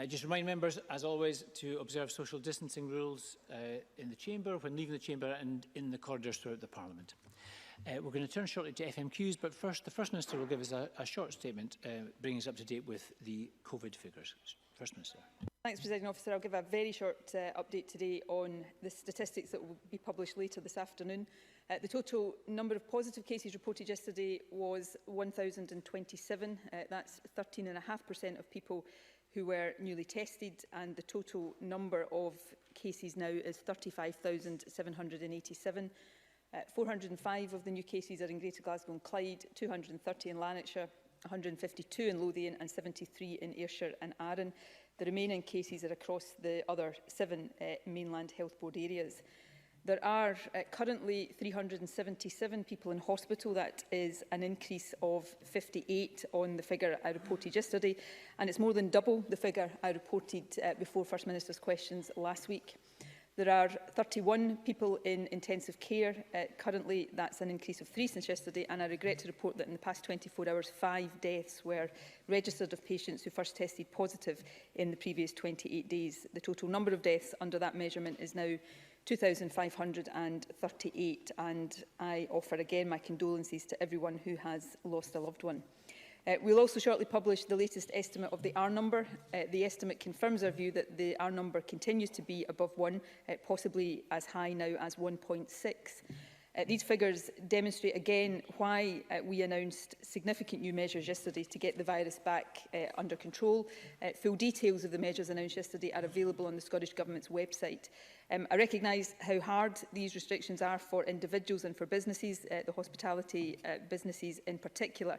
Just remind members, as always, to observe social distancing rules in the Chamber, when leaving the Chamber and in the corridors throughout the Parliament. We're going to turn shortly to FMQs, but first, the First Minister will give us a short statement, bringing us up to date with the COVID figures. First Minister. Thanks, Presiding Officer. I'll give a very short update today on the statistics that will be published later this afternoon. The total number of positive cases reported yesterday was 1,027. That's 13.5% of people who were newly tested, and the total number of cases now is 35,787. 405 of the new cases are in Greater Glasgow and Clyde, 230 in Lanarkshire, 152 in Lothian and 73 in Ayrshire and Arran. The remaining cases are across the other 7 mainland health board areas. There are currently 377 people in hospital. That is an increase of 58 on the figure I reported yesterday, and it's more than double the figure I reported before First Minister's questions last week. There are 31 people in intensive care. Currently, that's an increase of 3 since yesterday, and I regret to report that in the past 24 hours, 5 deaths were registered of patients who first tested positive in the previous 28 days. The total number of deaths under that measurement is now 2,538, and I offer again my condolences to everyone who has lost a loved one. We'll also shortly publish the latest estimate of the R number. The estimate confirms our view that the R number continues to be above 1, possibly as high now as 1.6. These figures demonstrate again why we announced significant new measures yesterday to get the virus back under control. Full details of the measures announced yesterday are available on the Scottish Government's website. I recognise how hard these restrictions are for individuals and for businesses, the hospitality businesses in particular,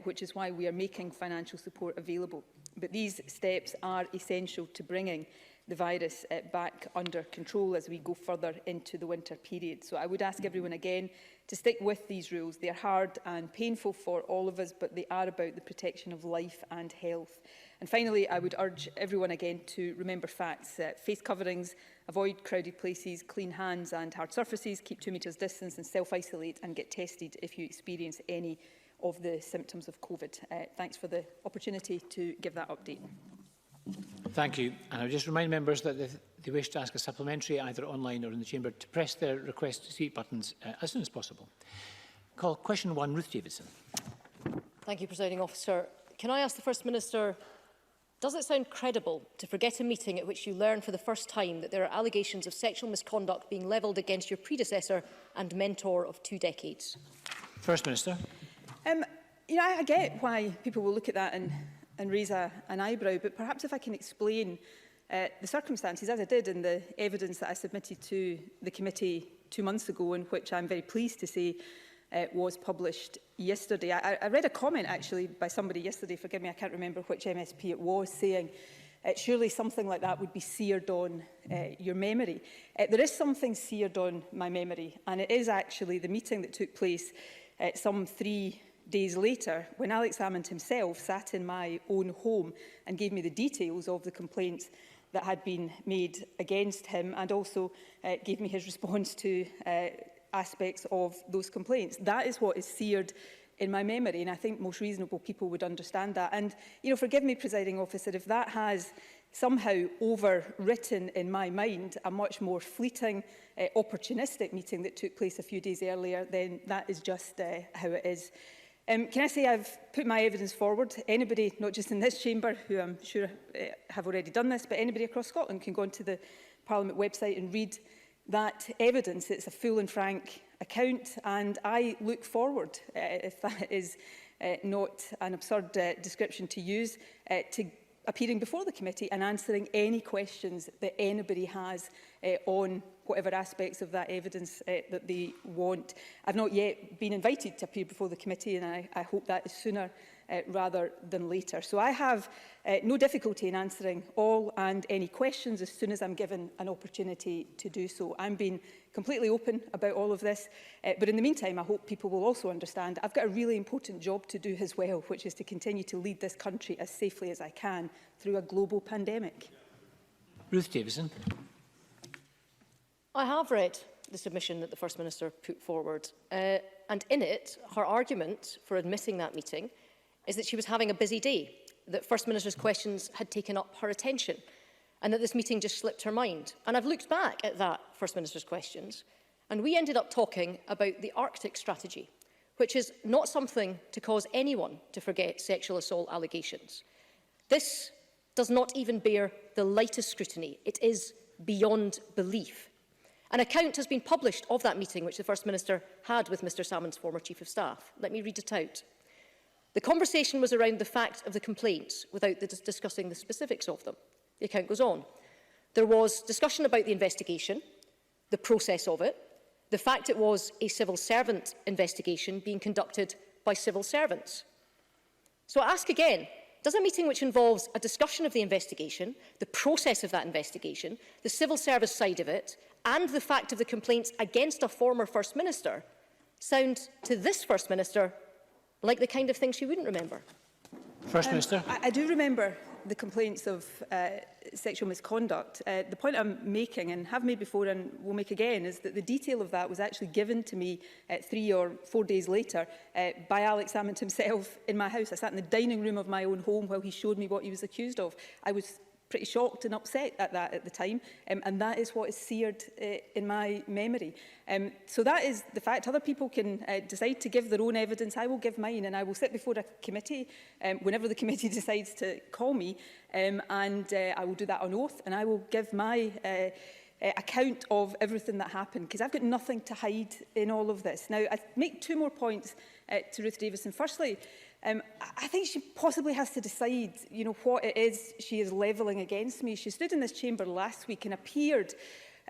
which is why we are making financial support available. But these steps are essential to bringing the virus back under control as we go further into the winter period. So I would ask everyone again to stick with these rules. They are hard and painful for all of us, but they are about the protection of life and health. And finally, I would urge everyone again to remember facts. Face coverings, avoid crowded places, clean hands and hard surfaces, keep 2 metres distance and self-isolate and get tested if you experience any of the symptoms of COVID. Thanks for the opportunity to give that update. Thank you. And I would just remind members that if they wish to ask a supplementary, either online or in the Chamber, to press their request to speak buttons as soon as possible. Call question 1, Ruth Davidson. Thank you, Presiding Officer. Can I ask the First Minister, does it sound credible to forget a meeting at which you learn for the first time that there are allegations of sexual misconduct being levelled against your predecessor and mentor of 2 decades? First Minister. I get why people will look at that and raise an eyebrow, but perhaps if I can explain the circumstances, as I did in the evidence that I submitted to the committee 2 months ago, and which I'm very pleased to say was published yesterday. I read a comment actually by somebody yesterday, forgive me, I can't remember which MSP it was, saying surely something like that would be seared on your memory. There is something seared on my memory, and it is actually the meeting that took place some 3 days later, when Alex Salmond himself sat in my own home and gave me the details of the complaints that had been made against him, and also gave me his response to aspects of those complaints. That is what is seared in my memory, and I think most reasonable people would understand that. And, forgive me, Presiding Officer, if that has somehow overwritten in my mind a much more fleeting, opportunistic meeting that took place a few days earlier, then that is just how it is. Can I say I've put my evidence forward? Anybody, not just in this chamber, who I'm sure have already done this, but anybody across Scotland can go onto the Parliament website and read that evidence. It's a full and frank account, and I look forward, if that is not an absurd description to use, to appearing before the committee and answering any questions that anybody has on whatever aspects of that evidence that they want. I've not yet been invited to appear before the committee, and I hope that is sooner rather than later. So I have no difficulty in answering all and any questions as soon as I'm given an opportunity to do so. I'm being completely open about all of this, but in the meantime, I hope people will also understand I've got a really important job to do as well, which is to continue to lead this country as safely as I can through a global pandemic. Ruth Davidson. I have read the submission that the First Minister put forward, and in it, her argument for admitting that meeting is that she was having a busy day that First Minister's questions had taken up her attention and that this meeting just slipped her mind. And I've looked back at that First Minister's questions, and we ended up talking about the Arctic strategy, which is not something to cause anyone to forget sexual assault allegations. This does not even bear the lightest scrutiny. It is beyond belief. An account has been published of that meeting which the First Minister had with Mr Salmon's former Chief of Staff. Let me read it out. The conversation was around the fact of the complaints without discussing the specifics of them. The account goes on. There was discussion about the investigation, the process of it, the fact it was a civil servant investigation being conducted by civil servants. So I ask again, does a meeting which involves a discussion of the investigation, the process of that investigation, the civil service side of it, and the fact of the complaints against a former First Minister sound to this First Minister like the kind of thing she wouldn't remember? First Minister. I do remember the complaints of sexual misconduct. The point I'm making, and have made before and will make again, is that the detail of that was actually given to me 3 or 4 days later by Alex Salmond himself in my house. I sat in the dining room of my own home while he showed me what he was accused of. I was pretty shocked and upset at that at the time, and that is what is seared in my memory. So that is the fact. Other people can decide to give their own evidence. I will give mine, and I will sit before a committee whenever the committee decides to call me, and I will do that on oath, and I will give my account of everything that happened, because I've got nothing to hide in all of this. Now, I make 2 more points to Ruth Davidson. Firstly, I think she possibly has to decide, what it is she is levelling against me. She stood in this chamber last week and appeared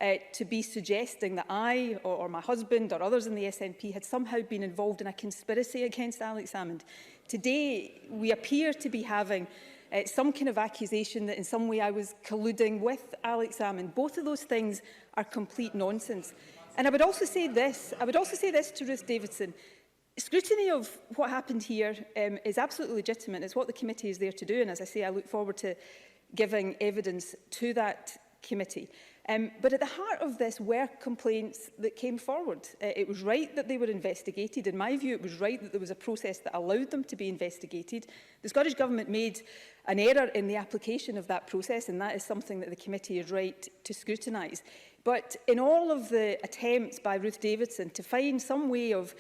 to be suggesting that I or my husband or others in the SNP had somehow been involved in a conspiracy against Alex Salmond. Today, we appear to be having some kind of accusation that in some way I was colluding with Alex Salmond. Both of those things are complete nonsense. And I would also say this to Ruth Davidson. Scrutiny of what happened here is absolutely legitimate. It's what the committee is there to do. And as I say, I look forward to giving evidence to that committee. But at the heart of this were complaints that came forward. It was right that they were investigated. In my view, it was right that there was a process that allowed them to be investigated. The Scottish Government made an error in the application of that process, and that is something that the committee is right to scrutinise. But in all of the attempts by Ruth Davidson to find some way of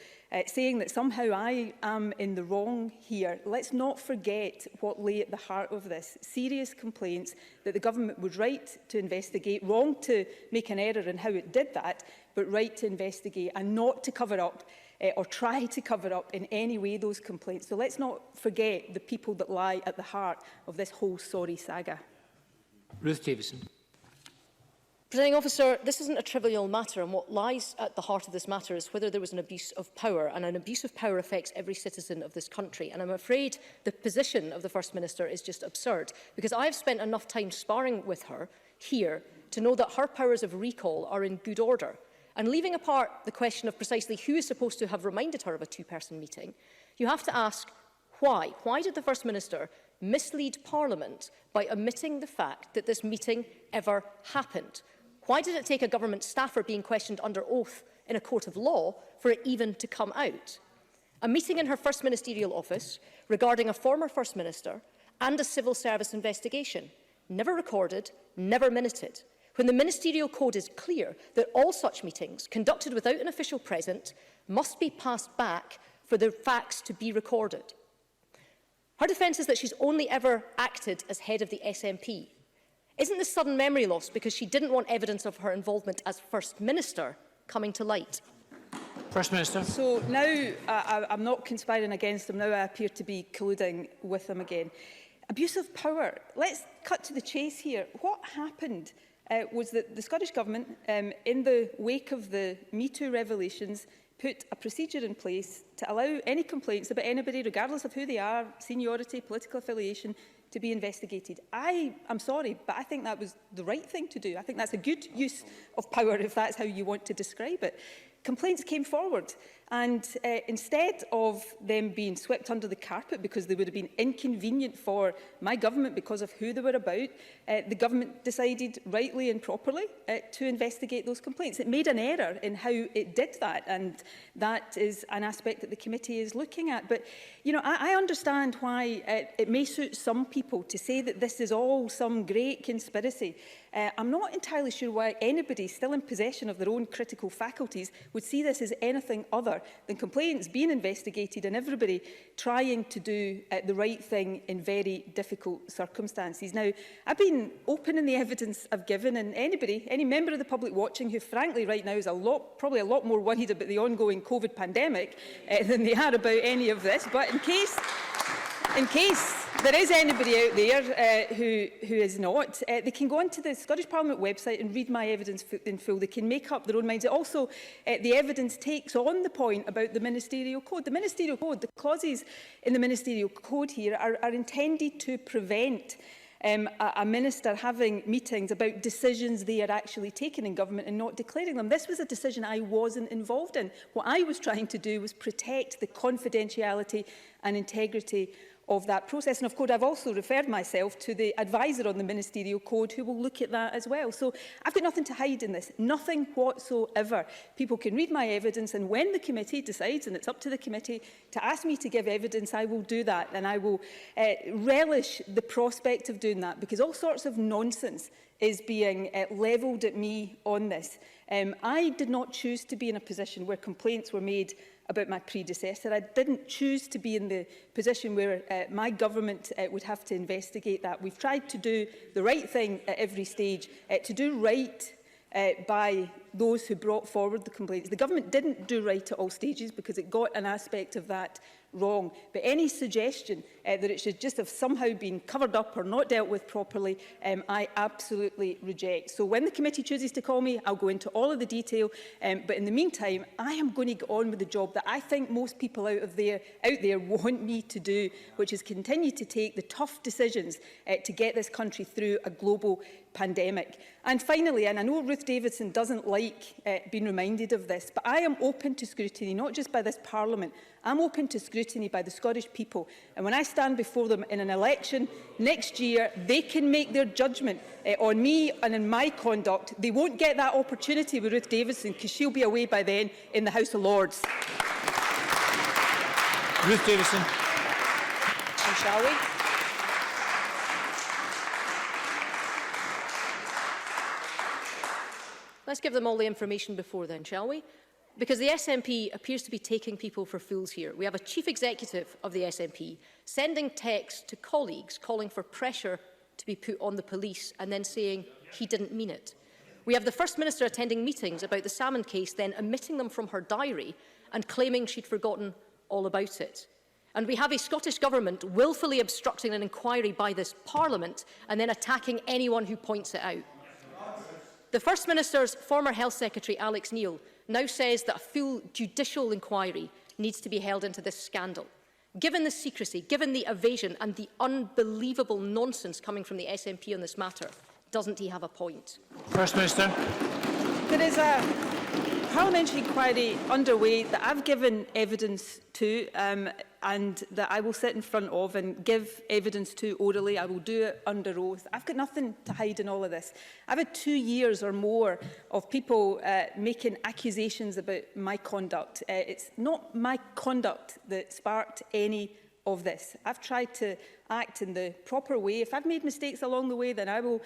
saying that somehow I am in the wrong here, let's not forget what lay at the heart of this. Serious complaints that the government was right to investigate, wrong to make an error in how it did that, but right to investigate and not to cover up or try to cover up in any way those complaints. So let's not forget the people that lie at the heart of this whole sorry saga. Ruth Davidson. Presiding Officer, this isn't a trivial matter, and what lies at the heart of this matter is whether there was an abuse of power, and an abuse of power affects every citizen of this country. And I'm afraid the position of the First Minister is just absurd, because I've spent enough time sparring with her here to know that her powers of recall are in good order. And leaving apart the question of precisely who is supposed to have reminded her of a 2-person meeting, you have to ask why. Why did the First Minister mislead Parliament by omitting the fact that this meeting ever happened? Why did it take a government staffer being questioned under oath in a court of law for it even to come out? A meeting in her first ministerial office regarding a former First Minister and a civil service investigation, never recorded, never minuted, when the ministerial code is clear that all such meetings conducted without an official present must be passed back for the facts to be recorded. Her defence is that she's only ever acted as head of the SNP. Isn't this sudden memory loss because she didn't want evidence of her involvement as First Minister coming to light? First Minister. So now I'm not conspiring against them. Now I appear to be colluding with them again. Abuse of power. Let's cut to the chase here. What happened was that the Scottish Government, in the wake of the Me Too revelations, put a procedure in place to allow any complaints about anybody, regardless of who they are, seniority, political affiliation, to be investigated. I am sorry, but I think that was the right thing to do. I think that's a good use of power, if that's how you want to describe it. Complaints came forward, And instead of them being swept under the carpet because they would have been inconvenient for my government because of who they were about, the government decided rightly and properly to investigate those complaints. It made an error in how it did that, and that is an aspect that the committee is looking at. But, you know, I understand why it may suit some people to say that this is all some great conspiracy. I'm not entirely sure why anybody still in possession of their own critical faculties would see this as anything other than complaints being investigated and everybody trying to do the right thing in very difficult circumstances. Now, I've been open in the evidence I've given, and any member of the public watching who frankly right now is probably a lot more worried about the ongoing COVID pandemic than they are about any of this, but in case there is anybody out there who is not, they can go onto the Scottish Parliament website and read my evidence in full. They can make up their own minds. It also, the evidence takes on the point about the Ministerial Code. The Ministerial Code, the clauses in the Ministerial Code here are intended to prevent a minister having meetings about decisions they are actually taking in government and not declaring them. This was a decision I wasn't involved in. What I was trying to do was protect the confidentiality and integrity of that process. And of course, I've also referred myself to the advisor on the Ministerial Code who will look at that as well. So I've got nothing to hide in this, nothing whatsoever. People can read my evidence, and when the committee decides, and it's up to the committee to ask me to give evidence, I will do that. And I will relish the prospect of doing that, because all sorts of nonsense is being levelled at me on this. I did not choose to be in a position where complaints were made about my predecessor. I didn't choose to be in the position where my government would have to investigate that. We've tried to do the right thing at every stage, to do right by those who brought forward the complaints. The government didn't do right at all stages because it got an aspect of that wrong. But any suggestion that it should just have somehow been covered up or not dealt with properly, I absolutely reject. So when the committee chooses to call me, I'll go into all of the detail. But in the meantime, I am going to get on with the job that I think most people out there want me to do, which is continue to take the tough decisions to get this country through a global pandemic. And finally, and I know Ruth Davidson doesn't like being reminded of this, but I am open to scrutiny, not just by this Parliament. I'm open to scrutiny by the Scottish people. And when I stand before them in an election next year, they can make their judgment on me and in my conduct. They won't get that opportunity with Ruth Davidson because she'll be away by then in the House of Lords. Ruth Davidson. And shall we? Let's give them all the information before then, shall we? Because the SNP appears to be taking people for fools here. We have a chief executive of the SNP sending texts to colleagues calling for pressure to be put on the police and then saying he didn't mean it. We have the First Minister attending meetings about the Salmon case, then omitting them from her diary and claiming she'd forgotten all about it. And we have a Scottish Government willfully obstructing an inquiry by this Parliament and then attacking anyone who points it out. The First Minister's former Health Secretary, Alex Neil, now says that a full judicial inquiry needs to be held into this scandal. Given the secrecy, given the evasion and the unbelievable nonsense coming from the SNP on this matter, doesn't he have a point? First Minister. There is a parliamentary inquiry underway that I've given evidence to and that I will sit in front of and give evidence to orally. I will do it under oath. I've got nothing to hide in all of this. I've had 2 years or more of people making accusations about my conduct. It's not my conduct that sparked any of this. I've tried to act in the proper way. If I've made mistakes along the way, then I will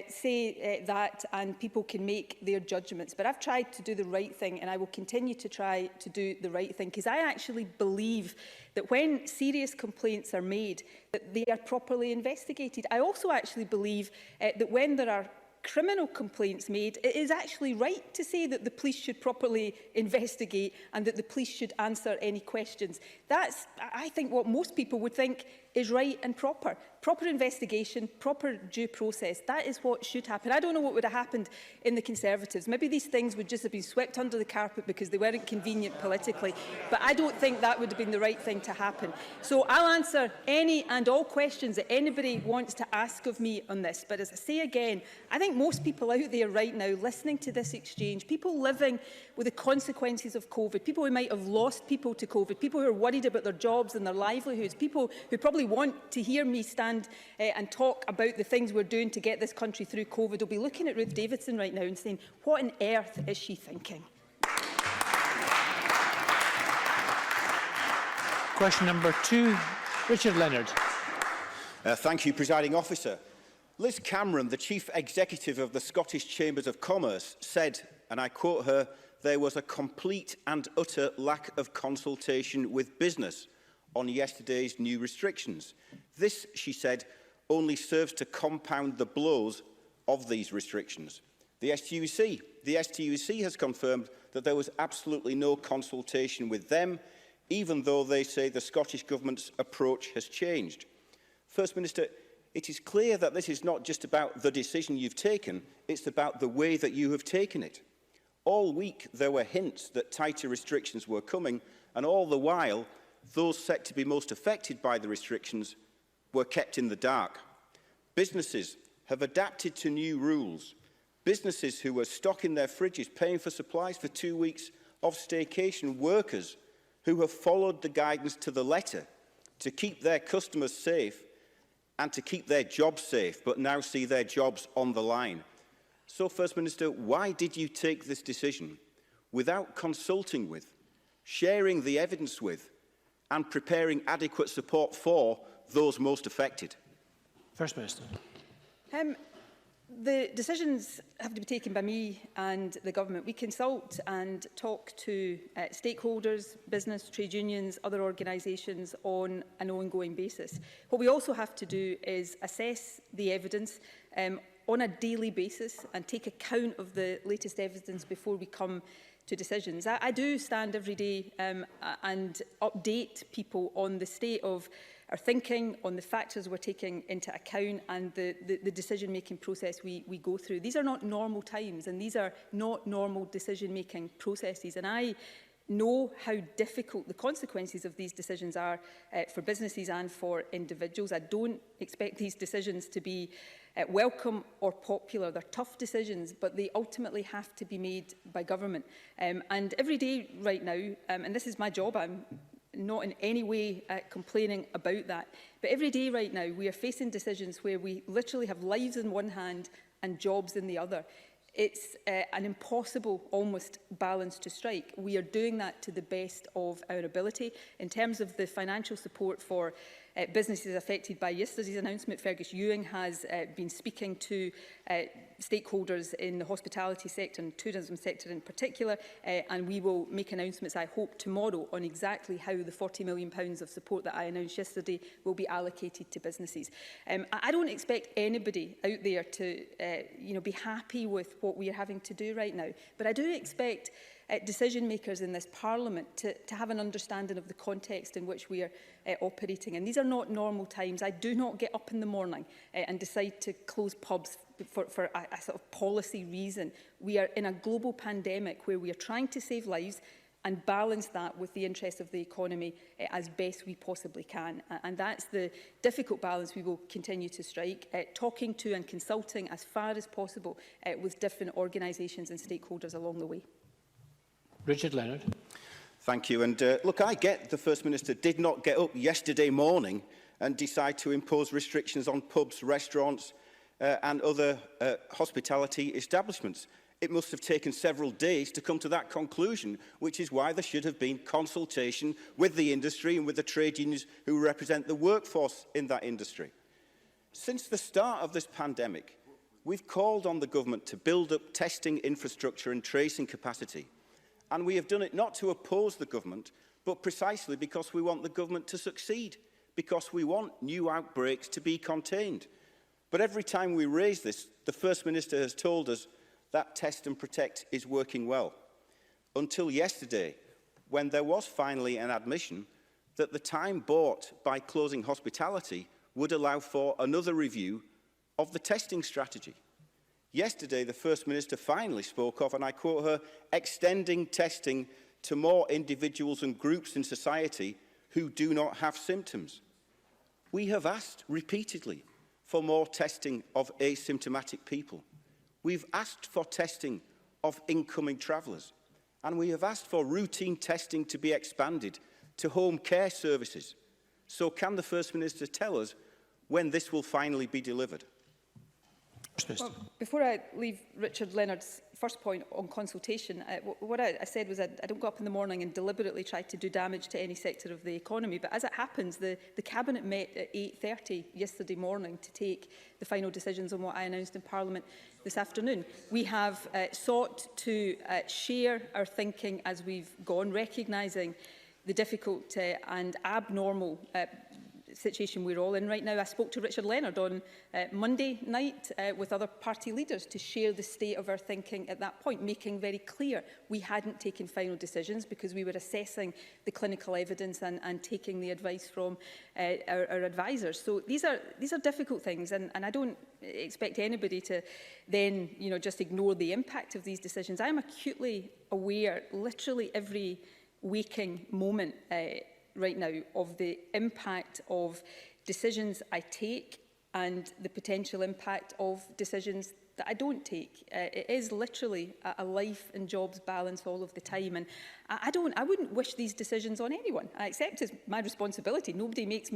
say that, and people can make their judgments. But I've tried to do the right thing, and I will continue to try to do the right thing, because I actually believe that when serious complaints are made, that they are properly investigated. I also actually believe that when there are criminal complaints made, it is actually right to say that the police should properly investigate and that the police should answer any questions. That's, I think, what most people would think is right and proper. Proper investigation, proper due process. That is what should happen. I don't know what would have happened in the Conservatives. Maybe these things would just have been swept under the carpet because they weren't convenient politically. But I don't think that would have been the right thing to happen. So I'll answer any and all questions that anybody wants to ask of me on this. But as I say again, I think most people out there right now listening to this exchange, people living with the consequences of COVID, people who might have lost people to COVID, people who are worried about their jobs and their livelihoods, people who probably want to hear me stand and talk about the things we're doing to get this country through COVID will be looking at Ruth Davidson right now and saying, what on earth is she thinking? Question number 2, Richard Leonard. Thank you, Presiding Officer. Liz Cameron, the Chief Executive of the Scottish Chambers of Commerce, said, and I quote her, "There was a complete and utter lack of consultation with business on yesterday's new restrictions. This," she said, "only serves to compound the blows of these restrictions." The STUC has confirmed that there was absolutely no consultation with them, even though they say the Scottish Government's approach has changed. First Minister, it is clear that this is not just about the decision you've taken, it's about the way that you have taken it. All week there were hints that tighter restrictions were coming, and all the while, those set to be most affected by the restrictions were kept in the dark. Businesses have adapted to new rules. Businesses who were stocking their fridges, paying for supplies for 2 weeks of staycation, workers who have followed the guidance to the letter to keep their customers safe and to keep their jobs safe, but now see their jobs on the line. So, First Minister, why did you take this decision without consulting with, sharing the evidence with, and preparing adequate support for those most affected? First Minister. The decisions have to be taken by me and the Government. We consult and talk to stakeholders, business, trade unions, other organisations on an ongoing basis. What we also have to do is assess the evidence on a daily basis and take account of the latest evidence before we come to decisions. I do stand every day and update people on the state of our thinking, on the factors we're taking into account and the decision-making process we go through. These are not normal times and these are not normal decision-making processes. And I know how difficult the consequences of these decisions are for businesses and for individuals. I don't expect these decisions to be welcome or popular. They're tough decisions, but they ultimately have to be made by government. And every day right now, and this is my job, I'm not in any way complaining about that, but every day right now we are facing decisions where we literally have lives in one hand and jobs in the other. It's an impossible, almost, balance to strike. We are doing that to the best of our ability. In terms of the financial support for businesses affected by yesterday's announcement, Fergus Ewing has been speaking to stakeholders in the hospitality sector and tourism sector in particular, and we will make announcements, I hope, tomorrow on exactly how the £40 million of support that I announced yesterday will be allocated to businesses. I don't expect anybody out there to be happy with what we are having to do right now, but I do expect decision makers in this Parliament to have an understanding of the context in which we are operating. And these are not normal times. I do not get up in the morning and decide to close pubs for a sort of policy reason. We are in a global pandemic where we are trying to save lives and balance that with the interests of the economy as best we possibly can. And that's the difficult balance we will continue to strike, talking to and consulting as far as possible with different organisations and stakeholders along the way. Richard Leonard. Thank you. And look, I get the First Minister did not get up yesterday morning and decide to impose restrictions on pubs, restaurants and other hospitality establishments. It must have taken several days to come to that conclusion, which is why there should have been consultation with the industry and with the trade unions who represent the workforce in that industry. Since the start of this pandemic, we've called on the government to build up testing infrastructure and tracing capacity. And we have done it not to oppose the government, but precisely because we want the government to succeed, because we want new outbreaks to be contained. But every time we raise this, the First Minister has told us that Test and Protect is working well. Until yesterday, when there was finally an admission that the time bought by closing hospitality would allow for another review of the testing strategy. Yesterday, the First Minister finally spoke of, and I quote her, extending testing to more individuals and groups in society who do not have symptoms. We have asked repeatedly for more testing of asymptomatic people. We've asked for testing of incoming travellers, and we have asked for routine testing to be expanded to home care services. So can the First Minister tell us when this will finally be delivered? Well, before I leave Richard Leonard's first point on consultation, what I said was I don't go up in the morning and deliberately try to do damage to any sector of the economy. But as it happens, the Cabinet met at 8:30 yesterday morning to take the final decisions on what I announced in Parliament this afternoon. We have sought to share our thinking as we've gone, recognising the difficult and abnormal situation we're all in right now. I spoke to Richard Leonard on Monday night with other party leaders to share the state of our thinking at that point, making very clear we hadn't taken final decisions because we were assessing the clinical evidence and taking the advice from our advisors. So these are difficult things, and I don't expect anybody to then just ignore the impact of these decisions. I'm acutely aware, literally every waking moment right now, of the impact of decisions I take and the potential impact of decisions that I don't take. It is literally a life and jobs balance all of the time, and I wouldn't wish these decisions on anyone. I accept it's my responsibility. Nobody makes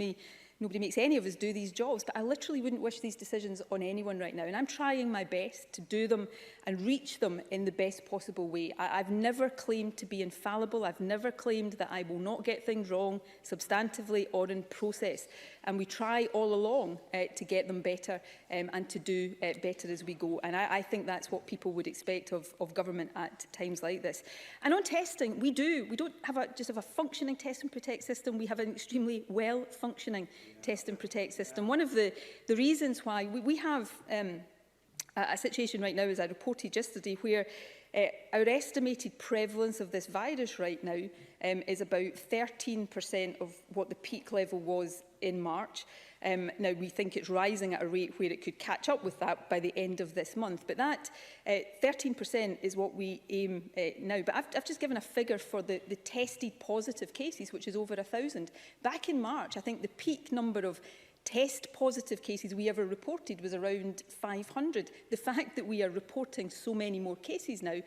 any of us do these jobs, but I literally wouldn't wish these decisions on anyone right now. And I'm trying my best to do them and reach them in the best possible way. I've never claimed to be infallible. I've never claimed that I will not get things wrong substantively or in process. And we try all along to get them better and to do better as we go. And I think that's what people would expect of government at times like this. And on testing, we don't have just have a functioning test and protect system. We have an extremely well-functioning test and protect system. One of the reasons why we have a situation right now, as I reported yesterday, where our estimated prevalence of this virus right now is about 13% of what the peak level was in March. Now, we think it's rising at a rate where it could catch up with that by the end of this month. But that 13% is what we aim now. But I've just given a figure for the tested positive cases, which is over 1,000. Back in March, I think the peak number of test positive cases we ever reported was around 500. The fact that we are reporting so many more cases now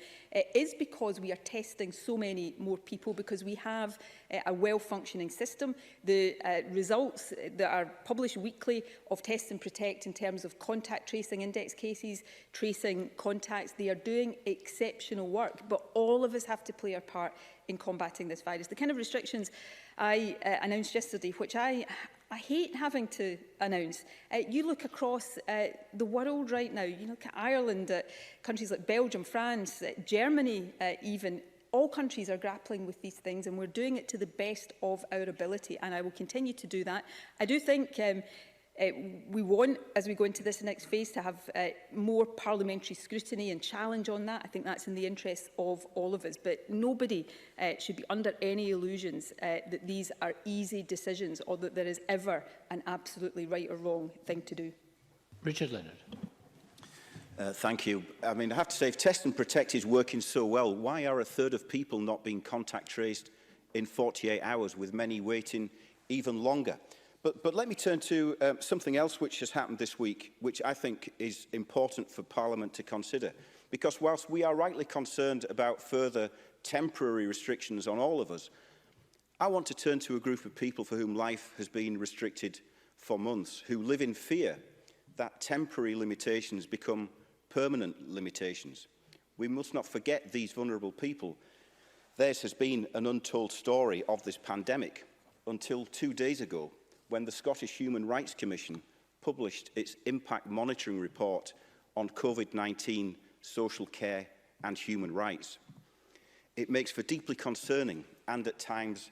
is because we are testing so many more people, because we have a well-functioning system. The results that are published weekly of Test and Protect in terms of contact tracing index cases, tracing contacts, they are doing exceptional work, but all of us have to play our part in combating this virus. The kind of restrictions I announced yesterday, which I hate having to announce. You look across the world right now, you look at Ireland, countries like Belgium, France, Germany even. All countries are grappling with these things, and we're doing it to the best of our ability, and I will continue to do that. I do think we want, as we go into this next phase, to have more parliamentary scrutiny and challenge on that. I think that's in the interests of all of us. But nobody should be under any illusions that these are easy decisions or that there is ever an absolutely right or wrong thing to do. Richard Leonard. Thank you. I mean, I have to say, if Test and Protect is working so well, why are a third of people not being contact traced in 48 hours, with many waiting even longer? But let me turn to something else which has happened this week, which I think is important for Parliament to consider. Because whilst we are rightly concerned about further temporary restrictions on all of us, I want to turn to a group of people for whom life has been restricted for months, who live in fear that temporary limitations become permanent limitations. We must not forget these vulnerable people. Theirs has been an untold story of this pandemic until 2 days ago, when the Scottish Human Rights Commission published its impact monitoring report on COVID-19 social care and human rights. It makes for deeply concerning and at times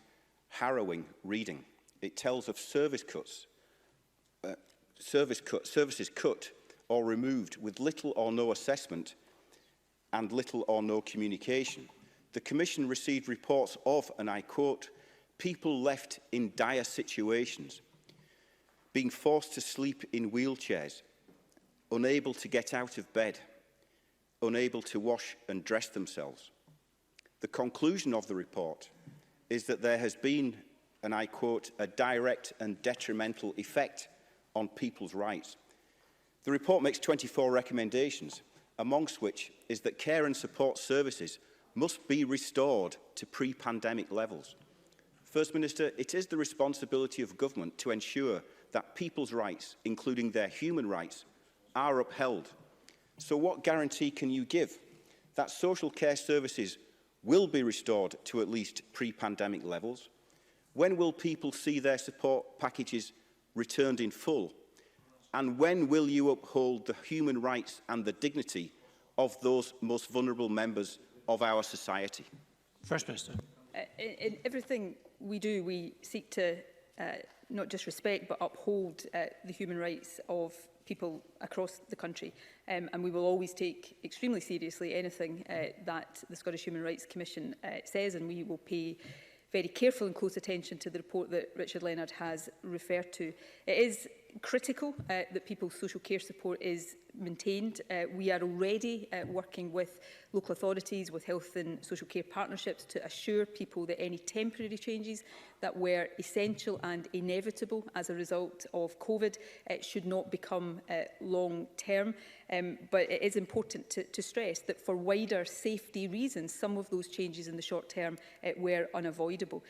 harrowing reading. It tells of services cut or removed with little or no assessment and little or no communication. The Commission received reports of, and I quote, people left in dire situations, being forced to sleep in wheelchairs, unable to get out of bed, unable to wash and dress themselves. The conclusion of the report is that there has been, and I quote, a direct and detrimental effect on people's rights. The report makes 24 recommendations, amongst which is that care and support services must be restored to pre-pandemic levels. First Minister, it is the responsibility of government to ensure that people's rights, including their human rights, are upheld. So what guarantee can you give that social care services will be restored to at least pre-pandemic levels? When will people see their support packages returned in full? And when will you uphold the human rights and the dignity of those most vulnerable members of our society? First Minister. In everything we do, we seek to not just respect but uphold the human rights of people across the country. And we will always take extremely seriously anything that the Scottish Human Rights Commission says, and we will pay very careful and close attention to the report that Richard Leonard has referred to. It is critical that people's social care support is maintained. We are already working with local authorities, with health and social care partnerships to assure people that any temporary changes that were essential and inevitable as a result of COVID should not become long-term. But it is important to stress that for wider safety reasons, some of those changes in the short term were unavoidable.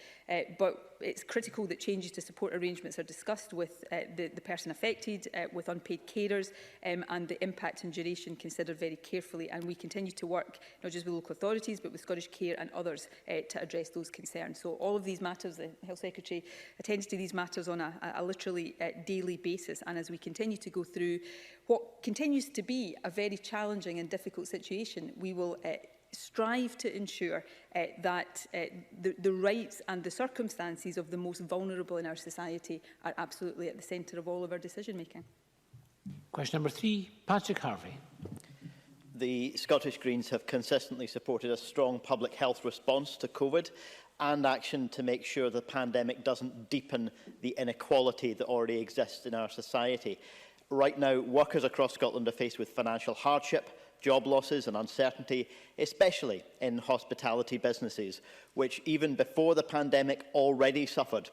But it's critical that changes to support arrangements are discussed with the person affected, with unpaid carers, and the impact and duration considered very carefully. And we continue to work not just with local authorities, but with Scottish Care and others to address those concerns. So all of these matters, the Health Secretary attends to these matters on a literally daily basis. And as we continue to go through what continues to be a very challenging and difficult situation, we will strive to ensure that the rights and the circumstances of the most vulnerable in our society are absolutely at the centre of all of our decision making. Question number 3, Patrick Harvey. The Scottish Greens have consistently supported a strong public health response to COVID and action to make sure the pandemic doesn't deepen the inequality that already exists in our society. Right now, workers across Scotland are faced with financial hardship, job losses and uncertainty, especially in hospitality businesses, which even before the pandemic already suffered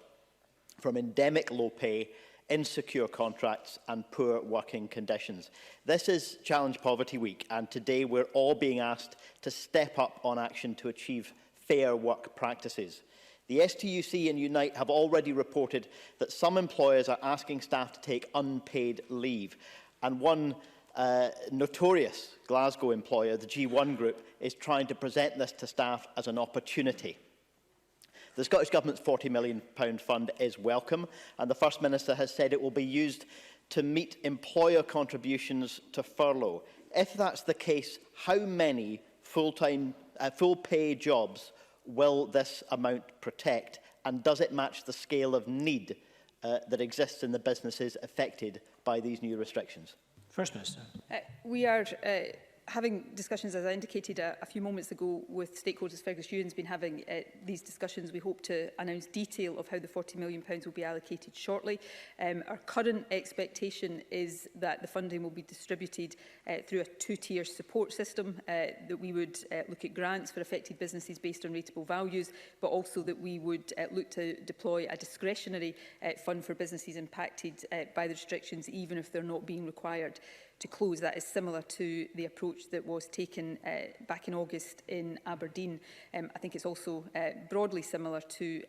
from endemic low pay, insecure contracts and poor working conditions. This is Challenge Poverty Week, and today we're all being asked to step up on action to achieve fair work practices. The STUC and Unite have already reported that some employers are asking staff to take unpaid leave, and one notorious Glasgow employer, the G1 Group, is trying to present this to staff as an opportunity. The Scottish Government's £40 million fund is welcome, and the First Minister has said it will be used to meet employer contributions to furlough. If that's the case, how many full-pay jobs will this amount protect, and does it match the scale of need that exists in the businesses affected by these new restrictions? First Minister. We are having discussions, as I indicated a few moments ago, with stakeholders. Fergus Ewan's been having these discussions. We hope to announce detail of how the £40 million will be allocated shortly. Our current expectation is that the funding will be distributed through a two-tier support system, that we would look at grants for affected businesses based on rateable values, but also that we would look to deploy a discretionary fund for businesses impacted by the restrictions, even if they're not being required to close. That is similar to the approach that was taken back in August in Aberdeen. I think it's also broadly similar to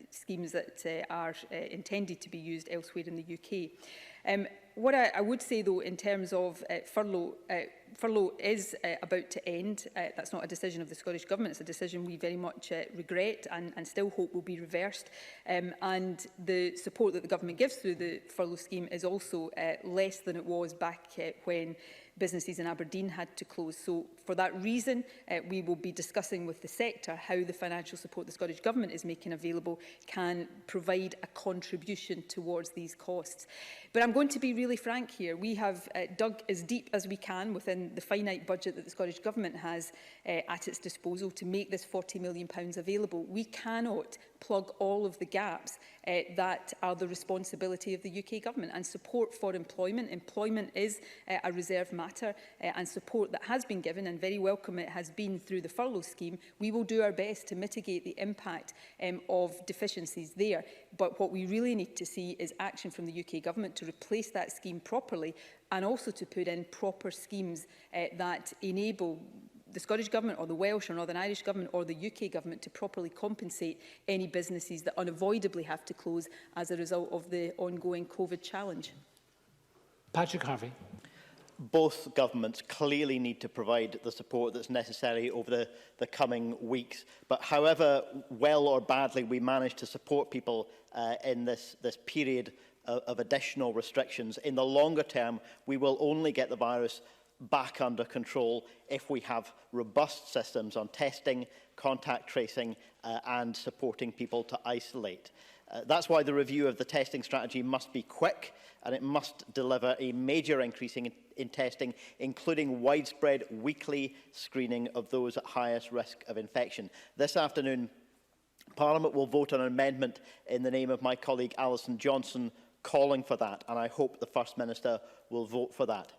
schemes that are intended to be used elsewhere in the UK. What I would say, though, in terms of furlough is about to end. That's not a decision of the Scottish Government. It's a decision we very much regret and still hope will be reversed. And the support that the Government gives through the furlough scheme is also less than it was back when businesses in Aberdeen had to close. So for that reason, we will be discussing with the sector how the financial support the Scottish Government is making available can provide a contribution towards these costs. But I'm going to be really frank here. We have dug as deep as we can within within the finite budget that the Scottish Government has at its disposal to make this £40 million available. We cannot plug all of the gaps that are the responsibility of the UK Government, and support for employment. Employment is a reserve matter, and support that has been given, and very welcome it has been through the furlough scheme. We will do our best to mitigate the impact of deficiencies there. But what we really need to see is action from the UK Government to replace that scheme properly, and also to put in proper schemes that enable the Scottish Government or the Welsh or Northern Irish Government or the UK Government to properly compensate any businesses that unavoidably have to close as a result of the ongoing COVID challenge. Patrick Harvey. Both governments clearly need to provide the support that's necessary over the coming weeks. But however well or badly we manage to support people in this period of additional restrictions, in the longer term, we will only get the virus back under control if we have robust systems on testing, contact tracing and supporting people to isolate. That's why the review of the testing strategy must be quick, and it must deliver a major increase in testing, including widespread weekly screening of those at highest risk of infection. This afternoon, Parliament will vote on an amendment in the name of my colleague Alison Johnson calling for that, and I hope the First Minister will vote for that.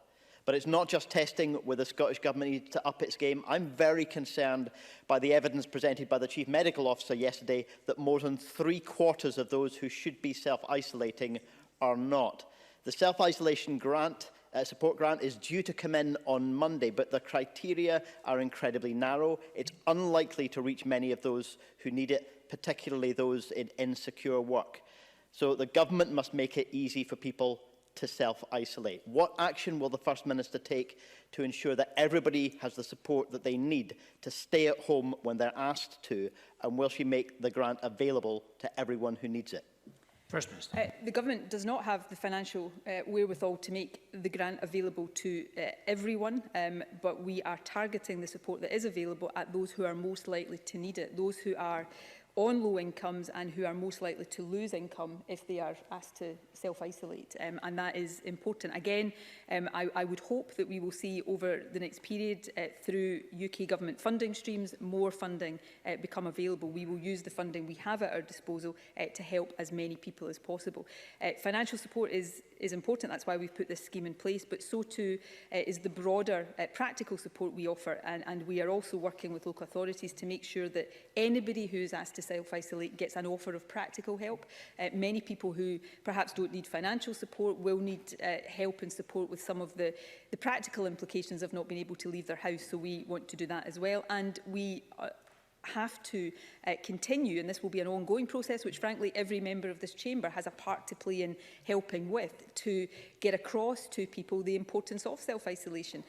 But it's not just testing where the Scottish Government needs to up its game. I'm very concerned by the evidence presented by the Chief Medical Officer yesterday that more than 3/4 of those who should be self-isolating are not. The self-isolation grant, support grant is due to come in on Monday, but the criteria are incredibly narrow. It's unlikely to reach many of those who need it, particularly those in insecure work. So the Government must make it easy for people to self-isolate. What action will the First Minister take to ensure that everybody has the support that they need to stay at home when they're asked to, and will she make the grant available to everyone who needs it? First Minister. The Government does not have the financial wherewithal to make the grant available to everyone, but we are targeting the support that is available at those who are most likely to need it, those who are on low incomes and who are most likely to lose income if they are asked to self-isolate. And that is important. Again, I would hope that we will see over the next period through UK Government funding streams, more funding become available. We will use the funding we have at our disposal to help as many people as possible. Financial support is important. That's why we've put this scheme in place, but so too is the broader practical support we offer. And we are also working with local authorities to make sure that anybody who is asked to self-isolate gets an offer of practical help. Many people who perhaps don't need financial support will need help and support with some of the practical implications of not being able to leave their house. So we want to do that as well. And we have to continue, and this will be an ongoing process, which frankly every member of this chamber has a part to play in helping with, to get across to people the importance of self-isolation,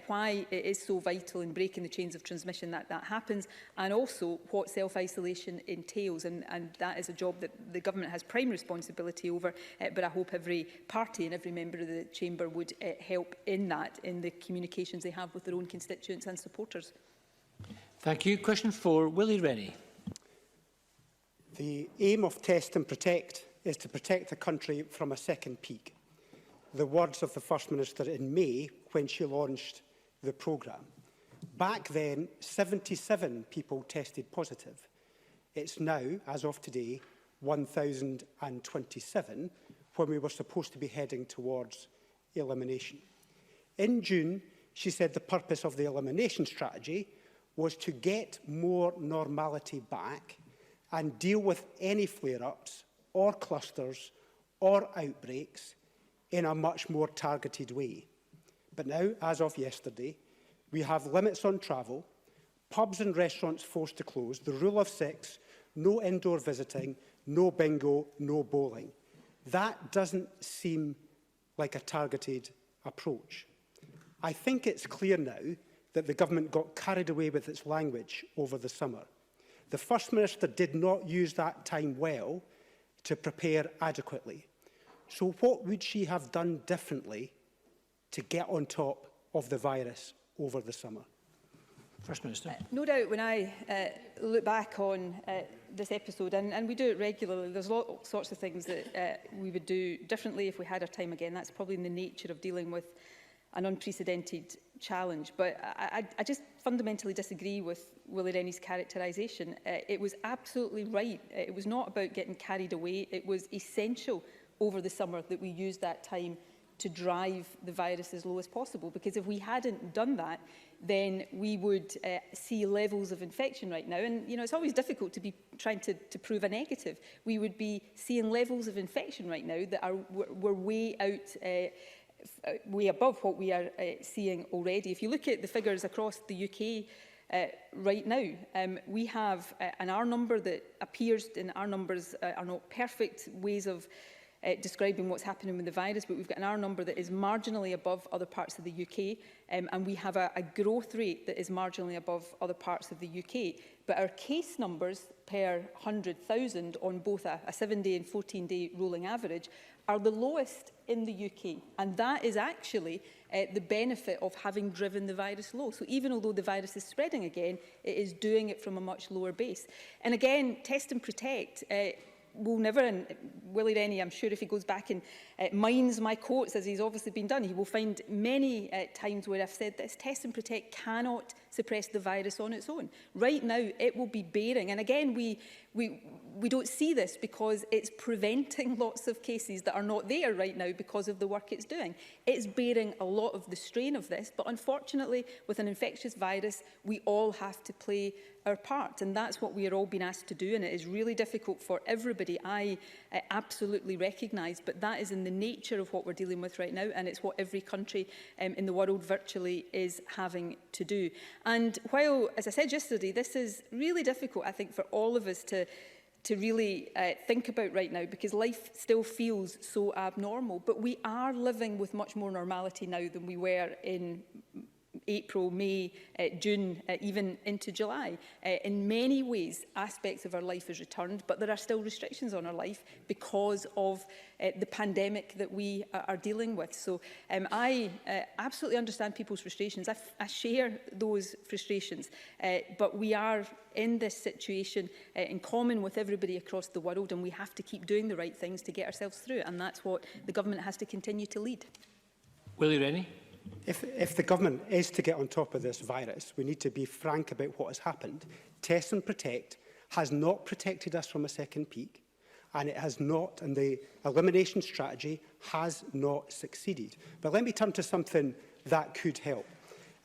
why it is so vital in breaking the chains of transmission that happens, and also what self-isolation entails. And that is a job that the Government has prime responsibility over, but I hope every party and every member of the chamber would help in that, in the communications they have with their own constituents and supporters. Thank you. Question 4, Willie Rennie. The aim of Test and Protect is to protect the country from a second peak. The words of the First Minister in May when she launched the programme. Back then, 77 people tested positive. It's now, as of today, 1,027, when we were supposed to be heading towards elimination. In June, she said the purpose of the elimination strategy was to get more normality back and deal with any flare-ups or clusters or outbreaks in a much more targeted way. But now, as of yesterday, we have limits on travel, pubs and restaurants forced to close, the rule of 6, no indoor visiting, no bingo, no bowling. That doesn't seem like a targeted approach. I think it's clear now that the Government got carried away with its language over the summer. The First Minister did not use that time well to prepare adequately. So what would she have done differently to get on top of the virus over the summer? First Minister. No doubt when I look back on this episode, and we do it regularly, there's all sorts of things that we would do differently if we had our time again. That's probably in the nature of dealing with an unprecedented challenge. But I just fundamentally disagree with Willie Rennie's characterisation. It was absolutely right. It was not about getting carried away. It was essential over the summer that we used that time to drive the virus as low as possible, because if we hadn't done that, then we would see levels of infection right now. And, you know, it's always difficult to be trying to prove a negative. We would be seeing levels of infection right now that are we're way out, way above what we are seeing already. If you look at the figures across the UK right now, we have an R number that appears, and R numbers are not perfect ways of describing what's happening with the virus, but we've got an R number that is marginally above other parts of the UK, and we have a growth rate that is marginally above other parts of the UK. But our case numbers per 100,000 on both a 7-day and 14-day rolling average are the lowest in the UK. And that is actually the benefit of having driven the virus low. So even although the virus is spreading again, it is doing it from a much lower base. And again, test and protect will never, and Willie Rennie, I'm sure if he goes back and mines my quotes, as he's obviously been done, he will find many times where I've said this, test and protect cannot suppress the virus on its own. Right now, it will be bearing, and again, we don't see this because it's preventing lots of cases that are not there right now because of the work it's doing. It's bearing a lot of the strain of this, but unfortunately, with an infectious virus, we all have to play our part, and that's what we are all being asked to do, and it is really difficult for everybody. I absolutely recognise, but that is in the nature of what we're dealing with right now, and it's what every country in the world virtually is having to do. And while, as I said yesterday, this is really difficult, I think, for all of us to really think about right now, because life still feels so abnormal, but we are living with much more normality now than we were in April, May, June, even into July. In many ways, aspects of our life has returned, but there are still restrictions on our life because of the pandemic that we are dealing with. So I absolutely understand people's frustrations. I share those frustrations, but we are in this situation in common with everybody across the world, and we have to keep doing the right things to get ourselves through, and that's what the government has to continue to lead. Willie Rennie. If the government is to get on top of this virus, we need to be frank about what has happened. Test and Protect has not protected us from a second peak, and it has not, and the elimination strategy has not succeeded. But let me turn to something that could help.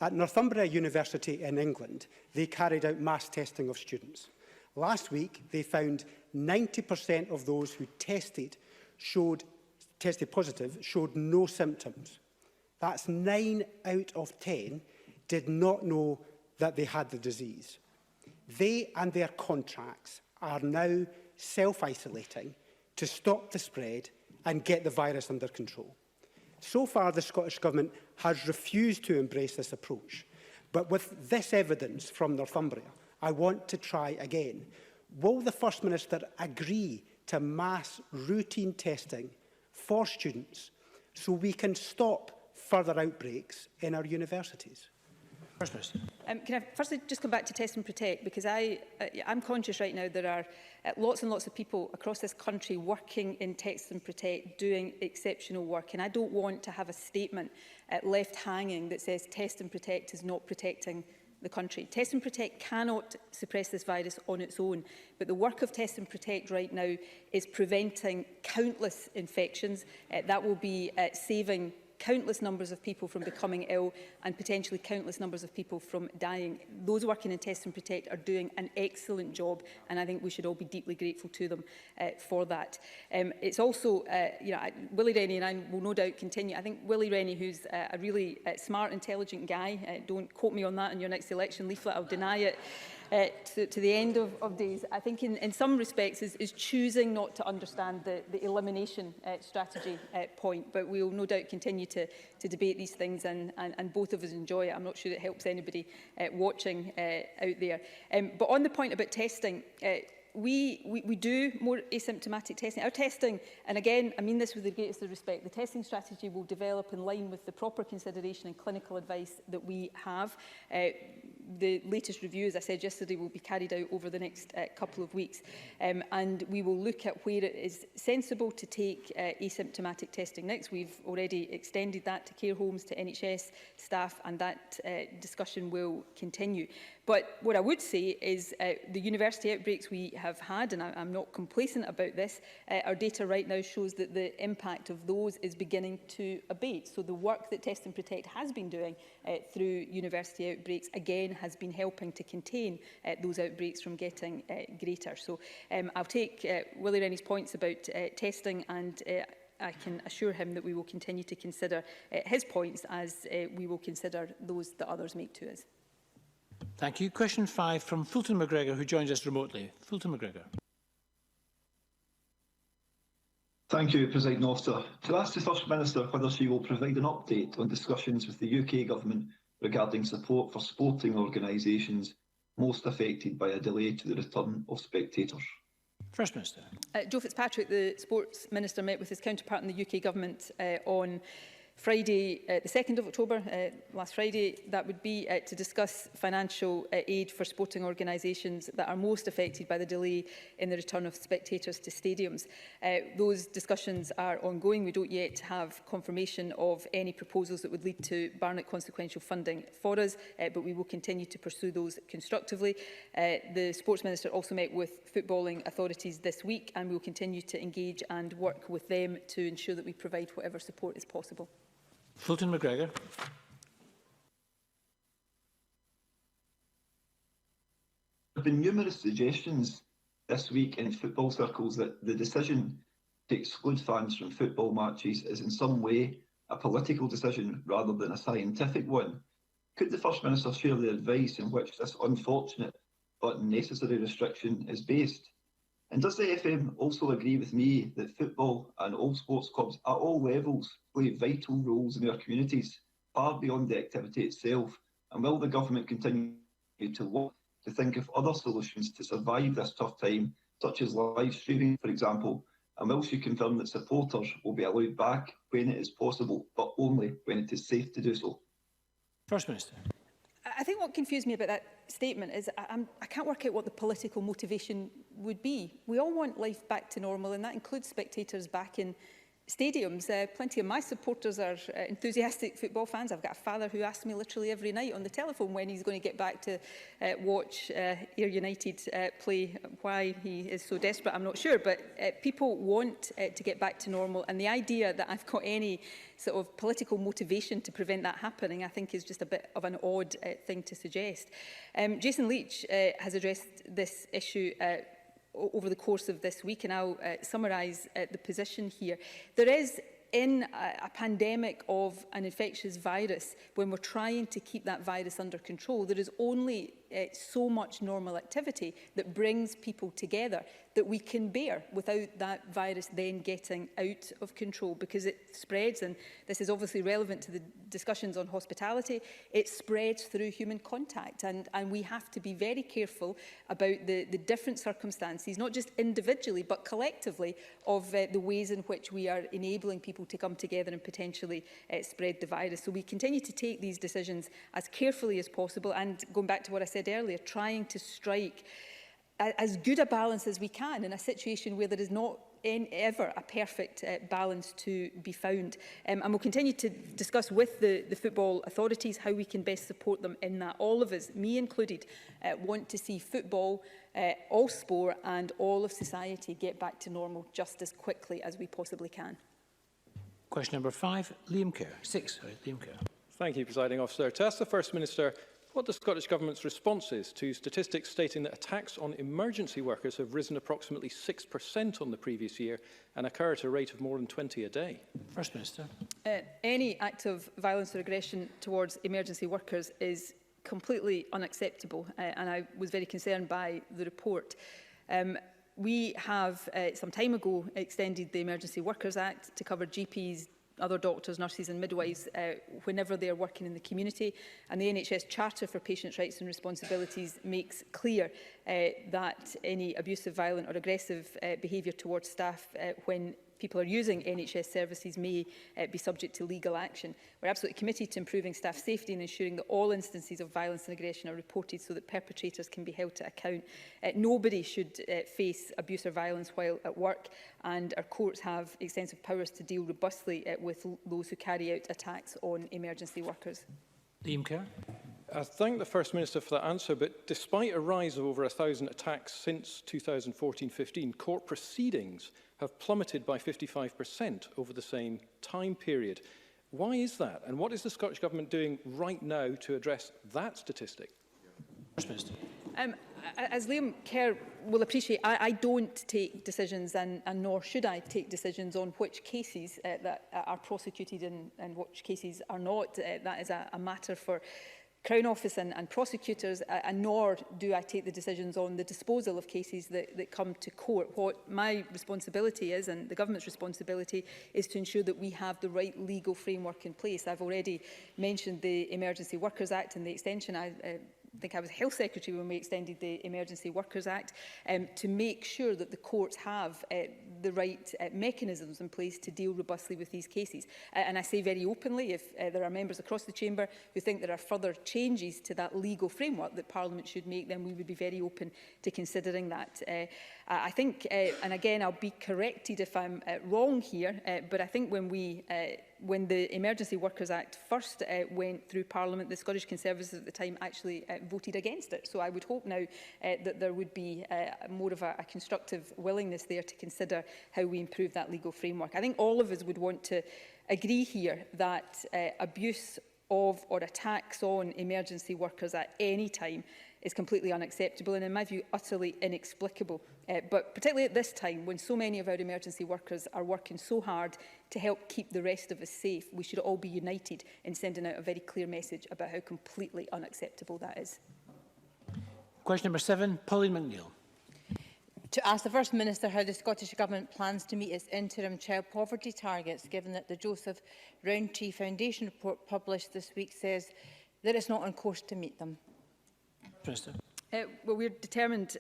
At Northumbria University in England, they carried out mass testing of students. Last week, they found 90% of those who tested positive showed no symptoms. That's 9 out of 10 did not know that they had the disease. They and their contracts are now self-isolating to stop the spread and get the virus under control. So far, the Scottish Government has refused to embrace this approach. But with this evidence from Northumbria, I want to try again. Will the First Minister agree to mass routine testing for students so we can stop further outbreaks in our universities? First Minister. Can I firstly just come back to Test and Protect, because I'm conscious right now there are lots and lots of people across this country working in Test and Protect, doing exceptional work, and I don't want to have a statement left hanging that says Test and Protect is not protecting the country. Test and Protect cannot suppress this virus on its own, but the work of Test and Protect right now is preventing countless infections. That will be saving countless numbers of people from becoming ill and potentially countless numbers of people from dying. Those working in Test and Protect are doing an excellent job, and I think we should all be deeply grateful to them for that. It's also, Willie Rennie and I will no doubt continue. I think Willie Rennie, who's a really smart, intelligent guy, don't quote me on that in your next election leaflet, I'll deny it. To the end of days, I think in some respects is choosing not to understand the elimination strategy point, but we will no doubt continue to debate these things and both of us enjoy it. I'm not sure it helps anybody watching out there. But on the point about testing, we do more asymptomatic testing. Our testing, and again, I mean this with the greatest of respect, the testing strategy will develop in line with the proper consideration and clinical advice that we have. the latest review, as I said yesterday, will be carried out over the next couple of weeks. And we will look at where it is sensible to take asymptomatic testing next. We've already extended that to care homes, to NHS staff, and that discussion will continue. But what I would say is the university outbreaks we have had, and I'm not complacent about this, our data right now shows that the impact of those is beginning to abate. So the work that Test and Protect has been doing through university outbreaks, again, has been helping to contain those outbreaks from getting greater. So I'll take Willie Rennie's points about testing, and I can assure him that we will continue to consider his points as we will consider those that others make to us. Thank you. Question 5 from Fulton McGregor, who joins us remotely. Fulton McGregor. Thank you, Presiding Officer. To ask the First Minister whether she will provide an update on discussions with the UK Government regarding support for sporting organisations most affected by a delay to the return of spectators. First Minister. Joe Fitzpatrick, the Sports Minister, met with his counterpart in the UK Government on Friday, the 2nd of October, last Friday, that would be to discuss financial aid for sporting organisations that are most affected by the delay in the return of spectators to stadiums. Those discussions are ongoing. We don't yet have confirmation of any proposals that would lead to Barnett consequential funding for us, but we will continue to pursue those constructively. The Sports Minister also met with footballing authorities this week, and we will continue to engage and work with them to ensure that we provide whatever support is possible. Fulton McGregor. There have been numerous suggestions this week in football circles that the decision to exclude fans from football matches is in some way a political decision rather than a scientific one. Could the First Minister share the advice in which this unfortunate but necessary restriction is based? And does the FM also agree with me that football and all sports clubs at all levels play vital roles in our communities, far beyond the activity itself? And will the Government continue to work to think of other solutions to survive this tough time, such as live streaming, for example? And will she confirm that supporters will be allowed back when it is possible, but only when it is safe to do so? First Minister. I think what confused me about that statement is I can't work out what the political motivation would be. We all want life back to normal, and that includes spectators back in stadiums. Plenty of my supporters are enthusiastic football fans. I've got a father who asks me literally every night on the telephone when he's going to get back to watch Ayr United play. Why he is so desperate, I'm not sure. But people want to get back to normal. And the idea that I've got any sort of political motivation to prevent that happening, I think is just a bit of an odd thing to suggest. Jason Leach has addressed this issue over the course of this week, and I'll summarise the position here. There is, in a pandemic of an infectious virus, when we're trying to keep that virus under control, there is only so much normal activity that brings people together that we can bear without that virus then getting out of control, because it spreads, and this is obviously relevant to the discussions on hospitality, it spreads through human contact, and we have to be very careful about the different circumstances, not just individually but collectively, of the ways in which we are enabling people to come together and potentially spread the virus. So we continue to take these decisions as carefully as possible, and going back to what I said earlier, trying to strike as good a balance as we can in a situation where there is not ever a perfect balance to be found. And we'll continue to discuss with the football authorities how we can best support them in that. All of us, me included, want to see football, all sport and all of society get back to normal just as quickly as we possibly can. Question number 5, Liam Kerr. 6, sorry, Liam Kerr. Thank you, Presiding Officer. To ask the First Minister what the Scottish Government's response is to statistics stating that attacks on emergency workers have risen approximately 6% on the previous year and occur at a rate of more than 20 a day. First Minister. Any act of violence or aggression towards emergency workers is completely unacceptable, and I was very concerned by the report. We have, some time ago, extended the Emergency Workers Act to cover GPs, other doctors, nurses and midwives whenever they are working in the community. And the NHS Charter for Patients' Rights and Responsibilities makes clear that any abusive, violent or aggressive behaviour towards staff when people are using NHS services may be subject to legal action. We're absolutely committed to improving staff safety and ensuring that all instances of violence and aggression are reported so that perpetrators can be held to account. Nobody should face abuse or violence while at work, and our courts have extensive powers to deal robustly with those who carry out attacks on emergency workers. Liam Kerr. I thank the First Minister for that answer, but despite a rise of over 1,000 attacks since 2014-15, court proceedings have plummeted by 55% over the same time period. Why is that? And what is the Scottish Government doing right now to address that statistic? First Minister. As Liam Kerr will appreciate, I don't take decisions, and nor should I take decisions on which cases that are prosecuted and which cases are not. That is a matter for Crown Office and prosecutors, and nor do I take the decisions on the disposal of cases that come to court. What my responsibility is, and the Government's responsibility, is to ensure that we have the right legal framework in place. I've already mentioned the Emergency Workers Act and the extension. I think I was Health Secretary when we extended the Emergency Workers Act to make sure that the courts have the right mechanisms in place to deal robustly with these cases. And I say very openly, if there are members across the Chamber who think there are further changes to that legal framework that Parliament should make, then we would be very open to considering that. I think, and again, I'll be corrected if I'm wrong here, but I think when the Emergency Workers Act first went through Parliament, the Scottish Conservatives at the time actually voted against it. So I would hope now that there would be more of a constructive willingness there to consider how we improve that legal framework. I think all of us would want to agree here that abuse of or attacks on emergency workers at any time is completely unacceptable and, in my view, utterly inexplicable. But particularly at this time, when so many of our emergency workers are working so hard to help keep the rest of us safe, we should all be united in sending out a very clear message about how completely unacceptable that is. Question number 7, Pauline McNeill. To ask the First Minister how the Scottish Government plans to meet its interim child poverty targets, given that the Joseph Rowntree Foundation report published this week says that it's not on course to meet them. Minister. Well, we're determined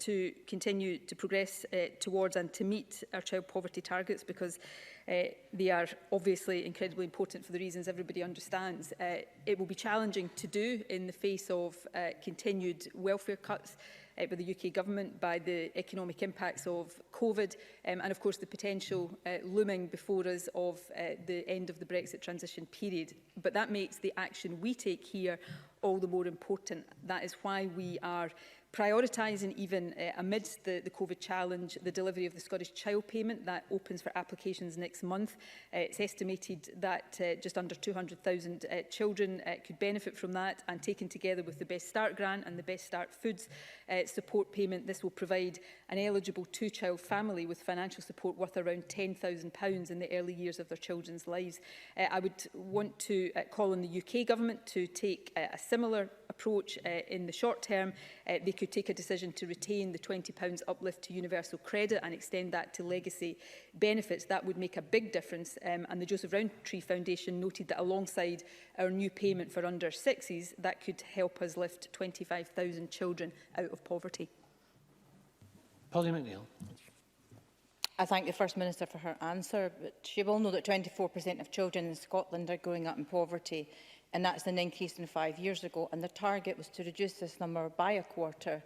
to continue to progress towards and to meet our child poverty targets because they are obviously incredibly important for the reasons everybody understands. It will be challenging to do in the face of continued welfare cuts by the UK Government, by the economic impacts of COVID, and of course the potential looming before us of the end of the Brexit transition period. But that makes the action we take here all the more important. That is why we are prioritising, even amidst the COVID challenge, the delivery of the Scottish Child Payment that opens for applications next month. It's estimated that just under 200,000 children could benefit from that, and taken together with the Best Start grant and the Best Start Foods support payment, this will provide an eligible two-child family with financial support worth around £10,000 in the early years of their children's lives. I would want to call on the UK Government to take a similar approach in the short term. They could take a decision to retain the £20 uplift to universal credit and extend that to legacy benefits. That would make a big difference, and the Joseph Rowntree Foundation noted that alongside our new payment for under sixes, that could help us lift 25,000 children out of poverty. Pauline McNeill. I thank the First Minister for her answer, but she will know that 24% of children in Scotland are growing up in poverty, and that's an increase in 5 years ago, and the target was to reduce this number by a quarter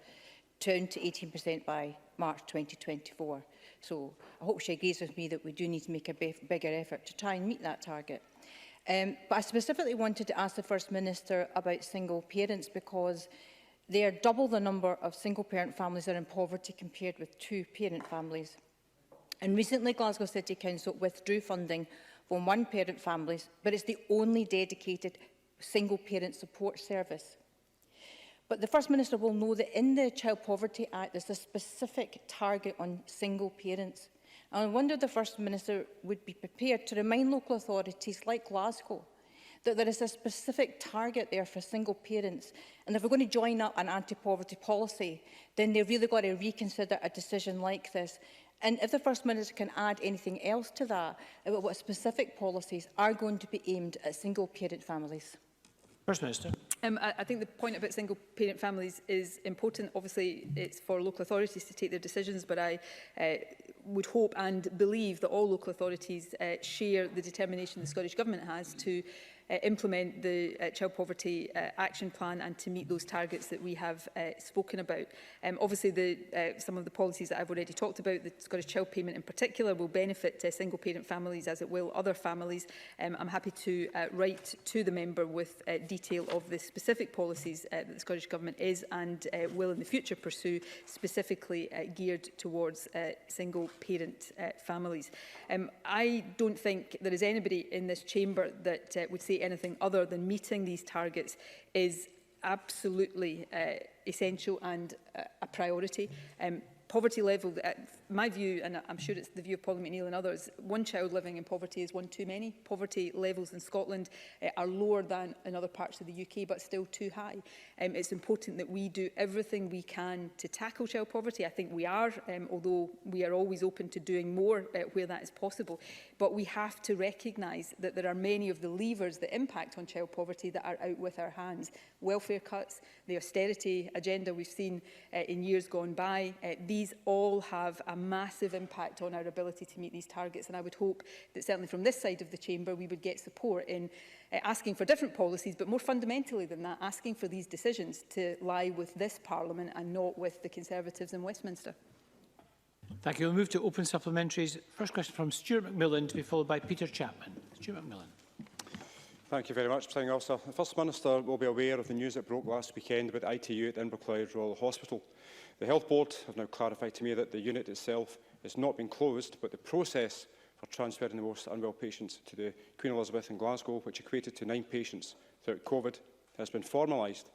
down to 18% by March 2024. So I hope she agrees with me that we do need to make a bigger effort to try and meet that target. But I specifically wanted to ask the First Minister about single parents because they are double the number of single parent families that are in poverty compared with two-parent families. And recently Glasgow City Council withdrew funding from one-parent families, but it's the only dedicated single-parent support service. But the First Minister will know that in the Child Poverty Act there's a specific target on single parents. And I wonder if the First Minister would be prepared to remind local authorities like Glasgow that there is a specific target there for single parents. And if we're going to join up an anti-poverty policy, then they've really got to reconsider a decision like this. And if the First Minister can add anything else to that, about what specific policies are going to be aimed at single-parent families. First Minister. I think the point about single-parent families is important. Obviously, it's for local authorities to take their decisions, but I would hope and believe that all local authorities share the determination the Scottish Government has to implement the child poverty action plan and to meet those targets that we have spoken about. Obviously, some of the policies that I've already talked about, the Scottish Child Payment in particular, will benefit single-parent families as it will other families. I'm happy to write to the member with detail of the specific policies that the Scottish Government is and will in the future pursue, specifically geared towards single-parent families. I don't think there is anybody in this chamber that would say anything other than meeting these targets is absolutely essential and a priority. Poverty level, my view, and I'm sure it's the view of Paul McNeill and others, one child living in poverty is one too many. Poverty levels in Scotland are lower than in other parts of the UK, but still too high. It's important that we do everything we can to tackle child poverty. I think we are, although we are always open to doing more where that is possible. But we have to recognise that there are many of the levers that impact on child poverty that are out with our hands. Welfare cuts, the austerity agenda we've seen in years gone by, these all have a massive impact on our ability to meet these targets. And I would hope that certainly from this side of the chamber we would get support in asking for different policies, but more fundamentally than that, asking for these decisions to lie with this Parliament and not with the Conservatives in Westminster. Thank you. We'll move to open supplementaries. First question from Stuart McMillan, to be followed by Peter Chapman. Stuart McMillan. Thank you very much, Presiding Officer. The First Minister will be aware of the news that broke last weekend about ITU at Inverclyde Royal Hospital. The Health Board have now clarified to me that the unit itself has not been closed, but the process for transferring the most unwell patients to the Queen Elizabeth in Glasgow, which equated to 9 patients throughout COVID, has been formalised.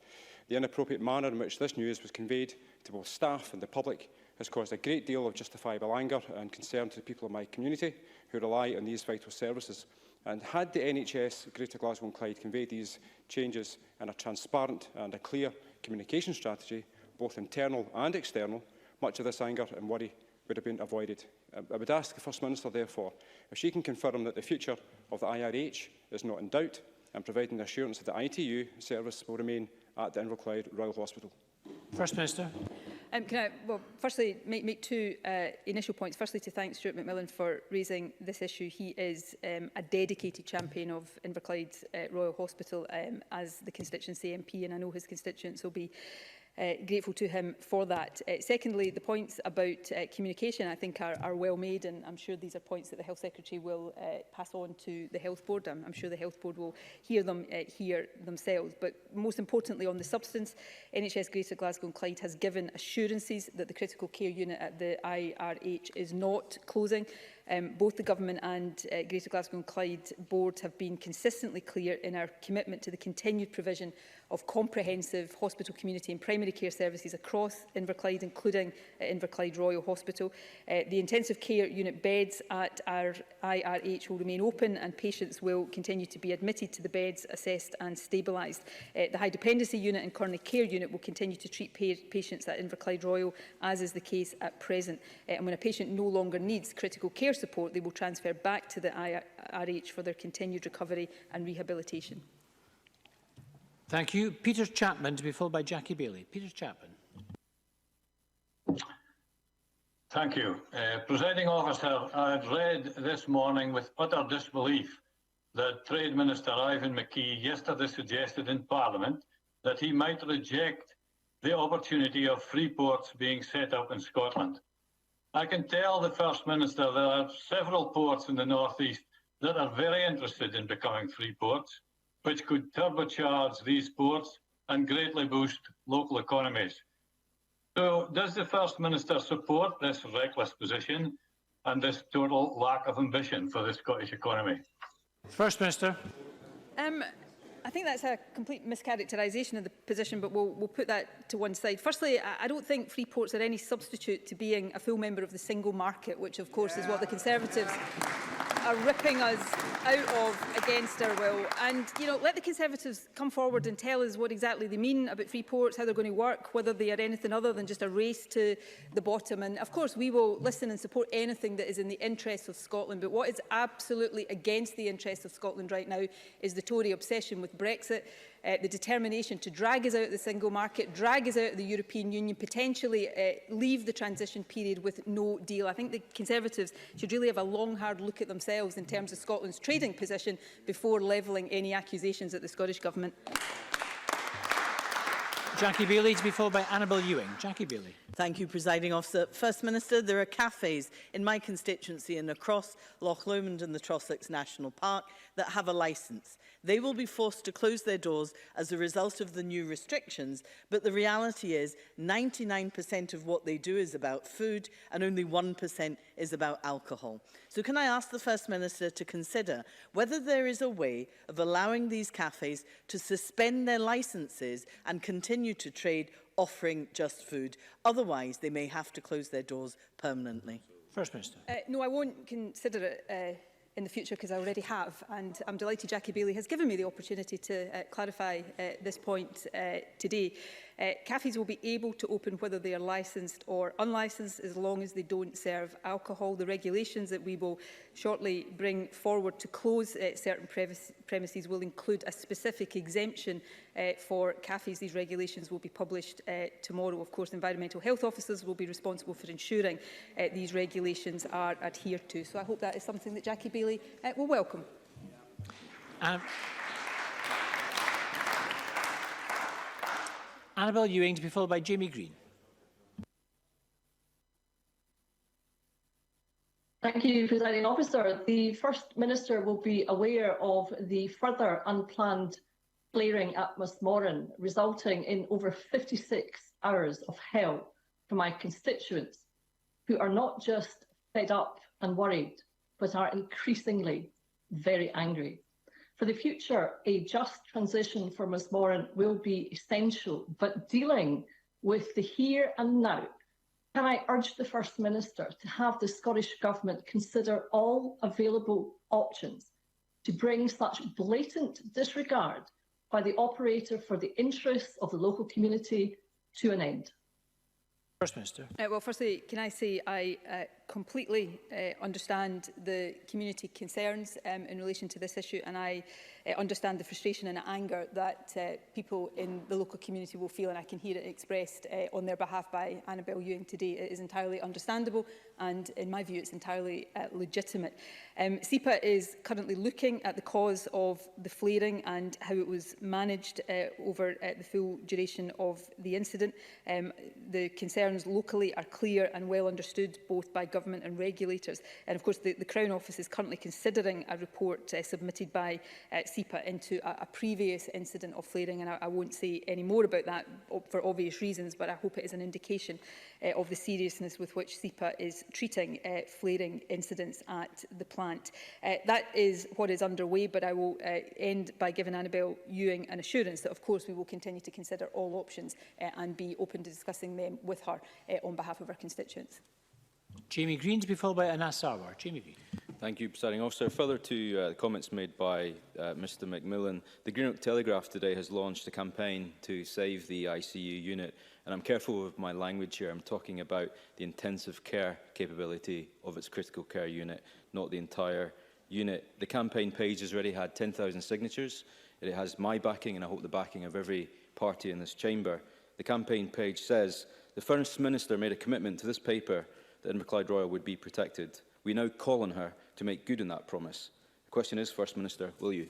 The inappropriate manner in which this news was conveyed to both staff and the public has caused a great deal of justifiable anger and concern to the people of my community who rely on these vital services. And had the NHS Greater Glasgow and Clyde conveyed these changes in a transparent and a clear communication strategy, both internal and external, much of this anger and worry would have been avoided. I would ask the First Minister, therefore, if she can confirm that the future of the IRH is not in doubt and providing the assurance that the ITU service will remain at the Inverclyde Royal Hospital. First Minister. Can I, well, firstly, make two initial points. Firstly, to thank Stuart McMillan for raising this issue. He is a dedicated champion of Inverclyde Royal Hospital as the constituency MP, and I know his constituents will be grateful to him for that. Secondly, the points about communication I think are well made, and I'm sure these are points that the Health Secretary will pass on to the Health Board. I'm sure the Health Board will hear them here themselves. But most importantly, on the substance, NHS Greater Glasgow and Clyde has given assurances that the critical care unit at the IRH is not closing. Both the Government and Greater Glasgow and Clyde boards have been consistently clear in our commitment to the continued provision of comprehensive hospital, community and primary care services across Inverclyde, including Inverclyde Royal Hospital. The intensive care unit beds at our IRH will remain open and patients will continue to be admitted to the beds, assessed and stabilised. The high dependency unit and coronary care unit will continue to treat patients at Inverclyde Royal, as is the case at present. And when a patient no longer needs critical care support, they will transfer back to the IRH for their continued recovery and rehabilitation. Thank you. Peter Chapman, to be followed by Jackie Bailey. Peter Chapman. Thank you. Presiding Officer, I've read this morning with utter disbelief that Trade Minister Ivan McKee yesterday suggested in Parliament that he might reject the opportunity of free ports being set up in Scotland. I can tell the First Minister there are several ports in the North East that are very interested in becoming free ports, which could turbocharge these ports and greatly boost local economies. So does the First Minister support this reckless position and this total lack of ambition for the Scottish economy? First Minister. I think that's a complete mischaracterisation of the position, but we'll put that to one side. Firstly, I don't think free ports are any substitute to being a full member of the single market, which of course is what the Conservatives are ripping us out of against our will. And, you know, let the Conservatives come forward and tell us what exactly they mean about free ports, how they're going to work, whether they are anything other than just a race to the bottom. And, of course, we will listen and support anything that is in the interests of Scotland. But what is absolutely against the interests of Scotland right now is the Tory obsession with Brexit. the determination to drag us out of the single market, drag us out of the European Union, potentially leave the transition period with no deal. I think the Conservatives should really have a long, hard look at themselves in terms of Scotland's trading position before levelling any accusations at the Scottish Government. Jackie Bailey to be followed by Annabel Ewing. Jackie Bailey. Thank you, Presiding Officer. First Minister, there are cafes in my constituency and across Loch Lomond and the Trossachs National Park that have a licence. They will be forced to close their doors as a result of the new restrictions, but the reality is 99% of what they do is about food and only 1% is about alcohol. So can I ask the First Minister to consider whether there is a way of allowing these cafes to suspend their licences and continue to trade offering just food? Otherwise, they may have to close their doors permanently. First Minister. No, I won't consider it in the future because I already have, and I'm delighted Jackie Bailey has given me the opportunity to clarify this point today. Cafes will be able to open whether they are licensed or unlicensed as long as they don't serve alcohol. The regulations that we will shortly bring forward to close certain premises will include a specific exemption for cafes. These regulations will be published tomorrow. Of course, environmental health officers will be responsible for ensuring these regulations are adhered to. So I hope that is something that Jackie Bailey will welcome. Annabel Ewing to be followed by Jamie Green. Thank you, Presiding Officer. The First Minister will be aware of the further unplanned flaring at Musmoran, resulting in over 56 hours of hell for my constituents, who are not just fed up and worried, but are increasingly very angry. For the future, a just transition for Musmoran will be essential, but dealing with the here and now, can I urge the First Minister to have the Scottish Government consider all available options to bring such blatant disregard by the operator for the interests of the local community to an end? First Minister. Well, firstly, can I say I completely understand the community concerns in relation to this issue, and I understand the frustration and anger that people in the local community will feel, and I can hear it expressed on their behalf by Annabel Ewing today. It is entirely understandable, and in my view, it's entirely legitimate. SEPA is currently looking at the cause of the flaring and how it was managed over the full duration of the incident. The concerns locally are clear and well understood both by government and regulators. And of course, the Crown Office is currently considering a report submitted by SEPA into a previous incident of flaring, and I won't say any more about that for obvious reasons, but I hope it is an indication of the seriousness with which SEPA is treating flaring incidents at the plant. That is what is underway, but I will end by giving Annabel Ewing an assurance that, of course, we will continue to consider all options and be open to discussing them with her on behalf of our constituents. Jamie Green to be followed by Anas Sarwar. Jamie Green. Thank you, Presiding Officer. Further to the comments made by Mr McMillan, the Greenock Telegraph today has launched a campaign to save the ICU unit, and I'm careful with my language here. I'm talking about the intensive care capability of its critical care unit, not the entire unit. The campaign page has already had 10,000 signatures. It has my backing, and I hope the backing of every party in this chamber. The campaign page says, the First Minister made a commitment to this paper that Inverclyde Royal would be protected. We now call on her to make good on that promise. The question is, First Minister, will you?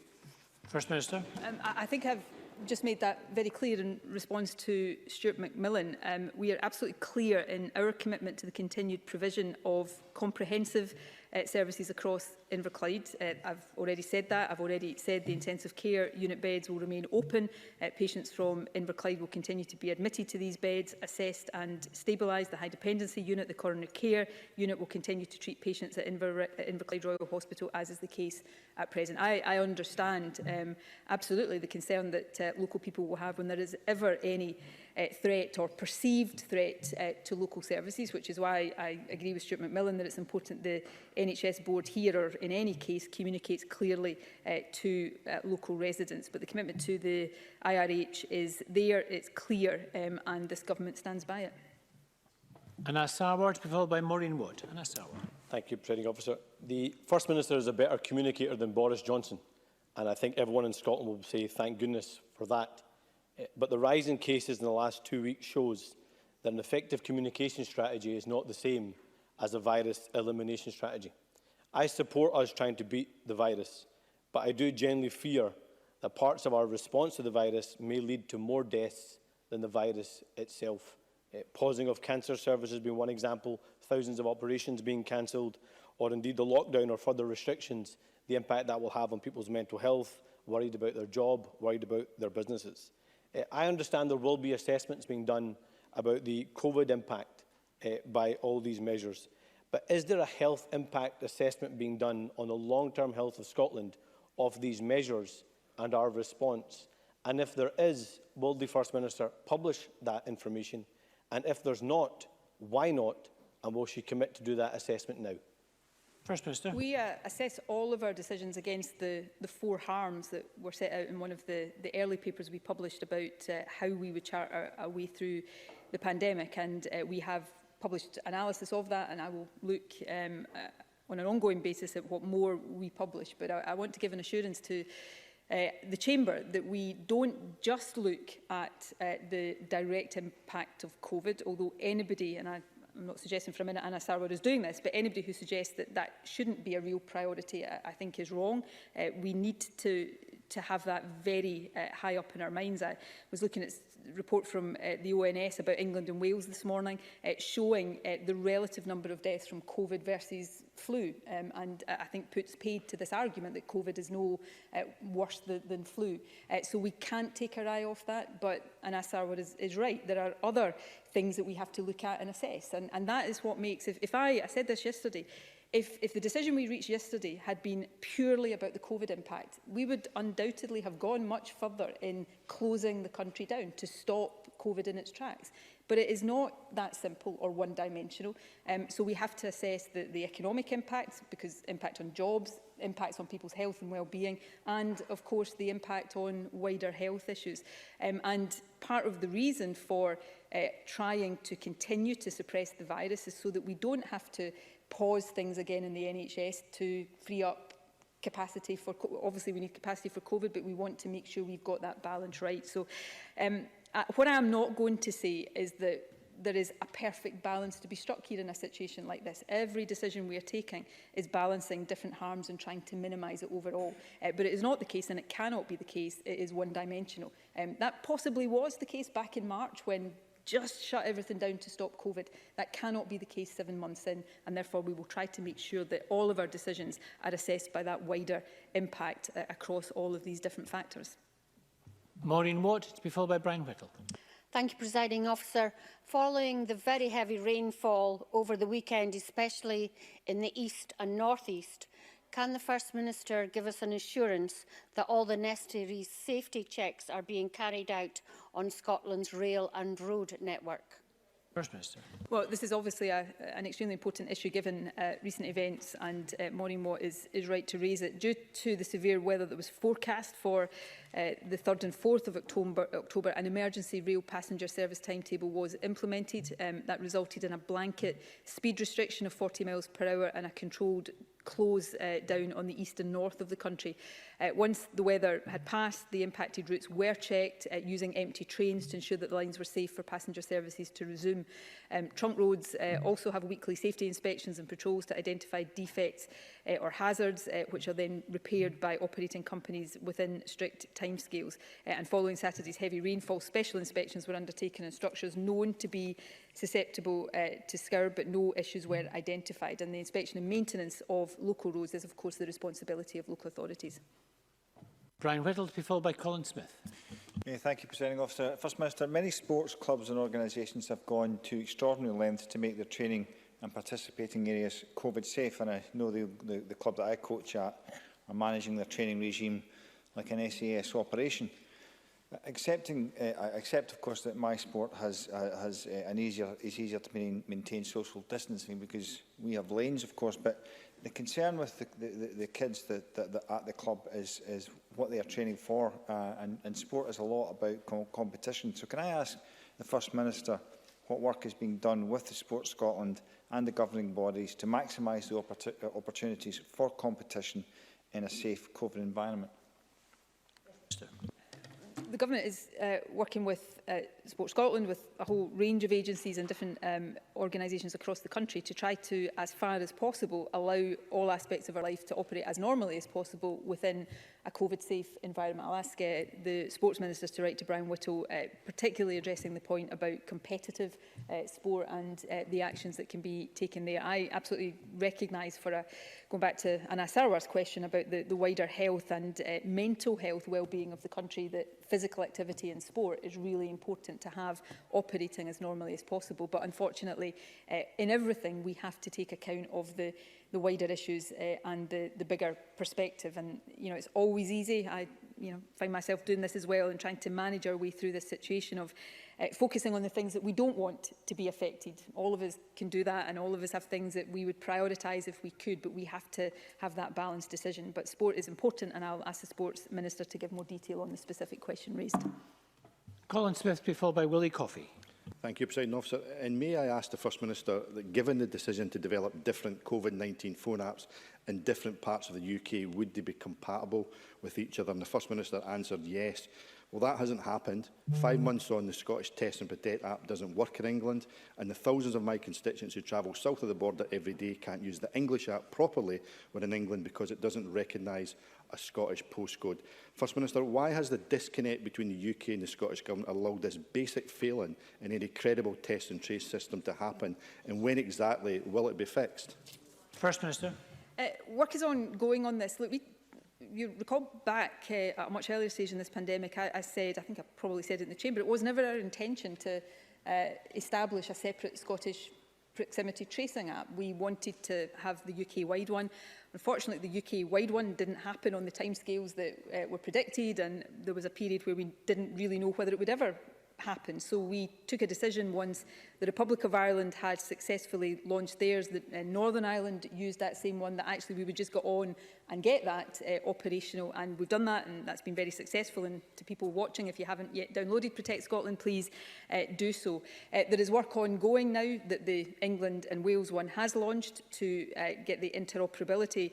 First Minister. I think I've just made that very clear in response to Stuart McMillan. We are absolutely clear in our commitment to the continued provision of comprehensive services across Inverclyde. I've already said that. I've already said the intensive care unit beds will remain open. Patients from Inverclyde will continue to be admitted to these beds, assessed and stabilised. The high dependency unit, the coronary care unit will continue to treat patients at Inverclyde Royal Hospital, as is the case at present. I understand absolutely the concern that local people will have when there is ever any threat or perceived threat to local services, which is why I agree with Stuart McMillan that it's important the NHS board here, or in any case, communicates clearly to local residents. But the commitment to the IRH is there, it's clear, and this government stands by it. Anas Sarwar to be followed by Maureen Wood. Anas Sarwar. Thank you, Presiding Officer. The First Minister is a better communicator than Boris Johnson. and I think everyone in Scotland will say thank goodness for that. But the rise in cases in the last 2 weeks shows that an effective communication strategy is not the same as a virus elimination strategy. I support us trying to beat the virus, but I do genuinely fear that parts of our response to the virus may lead to more deaths than the virus itself. Pausing of cancer services being one example, thousands of operations being cancelled, or indeed the lockdown or further restrictions, the impact that will have on people's mental health, worried about their job, worried about their businesses. I understand there will be assessments being done about the COVID impact by all these measures. But is there a health impact assessment being done on the long-term health of Scotland of these measures and our response? And if there is, will the First Minister publish that information? And if there's not, why not? And will she commit to do that assessment now? First Minister. We assess all of our decisions against the 4 harms that were set out in one of the early papers we published about how we would chart our way through the pandemic. And we have published analysis of that, and I will look on an ongoing basis at what more we publish. But I want to give an assurance to the Chamber that we don't just look at the direct impact of COVID, although anybody, and I'm not suggesting for a minute Anna Sarwar is doing this, but anybody who suggests that that shouldn't be a real priority, I think is wrong. We need to have that very high up in our minds. I was looking at a report from the ONS about England and Wales this morning, showing the relative number of deaths from COVID versus flu, and I think puts paid to this argument that COVID is no worse than flu. So we can't take our eye off that, but Anna Sarwar is right. There are other things that we have to look at and assess, and that is what makes, I said this yesterday, if the decision we reached yesterday had been purely about the COVID impact, we would undoubtedly have gone much further in closing the country down to stop COVID in its tracks. But it is not that simple or one-dimensional. So we have to assess the economic impacts, because impact on jobs, impacts on people's health and well-being, and of course the impact on wider health issues. And part of the reason for trying to continue to suppress the virus is so that we don't have to pause things again in the NHS to free up capacity for, obviously we need capacity for COVID, but we want to make sure we've got that balance right. So what I'm not going to say is that there is a perfect balance to be struck here in a situation like this. Every decision we are taking is balancing different harms and trying to minimise it overall. But it is not the case, and it cannot be the case, it is one-dimensional. That possibly was the case back in March when just shut everything down to stop COVID. That cannot be the case 7 months in, and therefore we will try to make sure that all of our decisions are assessed by that wider impact across all of these different factors. Maureen Watt, to be followed by Brian Whittle. Thank you, Presiding Officer. Following the very heavy rainfall over the weekend, especially in the east and northeast, can the First Minister give us an assurance that all the necessary safety checks are being carried out on Scotland's rail and road network? First Minister. Well, this is obviously an extremely important issue given recent events, and Maureen Watt is right to raise it. Due to the severe weather that was forecast for the 3rd and 4th of October, an emergency rail passenger service timetable was implemented. That resulted in a blanket speed restriction of 40 miles per hour and a controlled close down on the east and north of the country. Once the weather had passed, the impacted routes were checked using empty trains to ensure that the lines were safe for passenger services to resume. Trunk roads also have weekly safety inspections and patrols to identify defects or hazards, which are then repaired by operating companies within strict timescales. And following Saturday's heavy rainfall, special inspections were undertaken in structures known to be susceptible to scour, but no issues were identified. And the inspection and maintenance of local roads is, of course, the responsibility of local authorities. Brian Whittle, to be followed by Colin Smith. Thank you, Presiding Officer. First Minister, many sports clubs and organisations have gone to extraordinary lengths to make their training and participating areas COVID safe, and I know the club that I coach at are managing their training regime like an SAS operation. I accept, of course, that my sport is easier to maintain social distancing because we have lanes, of course, but the concern with the kids that at the club is what they are training for, and sport is a lot about competition. So can I ask the First Minister what work is being done with the Sport Scotland and the governing bodies to maximise the opportunities for competition in a safe COVID environment? The Government is working with Sport Scotland, with a whole range of agencies and different organisations across the country to try to, as far as possible, allow all aspects of our life to operate as normally as possible within a COVID-safe environment. I'll ask the Sports Ministers to write to Brian Whittle, particularly addressing the point about competitive sport and the actions that can be taken there. I absolutely recognise, going back to Anna Sarwar's question about the wider health and mental health well-being of the country, that physical activity and sport is really important to have operating as normally as possible. But unfortunately, in everything, we have to take account of the wider issues and the bigger perspective. And, it's always easy. I find myself doing this as well and trying to manage our way through this situation of focusing on the things that we don't want to be affected. All of us can do that, and all of us have things that we would prioritise if we could, but we have to have that balanced decision. But sport is important, and I'll ask the Sports Minister to give more detail on the specific question raised. Colin Smith, to be followed by Willie Coffey. Thank you, President Officer. In May, I asked the First Minister that, given the decision to develop different COVID-19 phone apps in different parts of the UK, would they be compatible with each other? And the First Minister answered yes. Well, that hasn't happened. 5 months on, the Scottish Test and Protect app doesn't work in England, and the thousands of my constituents who travel south of the border every day can't use the English app properly when in England because it doesn't recognise a Scottish postcode. First Minister, why has the disconnect between the UK and the Scottish Government allowed this basic failing in any credible test and trace system to happen, and when exactly will it be fixed? First Minister. Work is ongoing on this. Look, you recall back at a much earlier stage in this pandemic, I said, I think I probably said it in the Chamber, it was never our intention to establish a separate Scottish proximity tracing app. We wanted to have the UK-wide one. Unfortunately, the UK-wide one didn't happen on the timescales that were predicted, and there was a period where we didn't really know whether it would ever happen. So we took a decision once the Republic of Ireland had successfully launched theirs, that Northern Ireland used that same one, that actually we would just go on and get that operational, and we've done that, and that's been very successful. And to people watching, if you haven't yet downloaded Protect Scotland, please do so. There is work ongoing now that the England and Wales one has launched to get the interoperability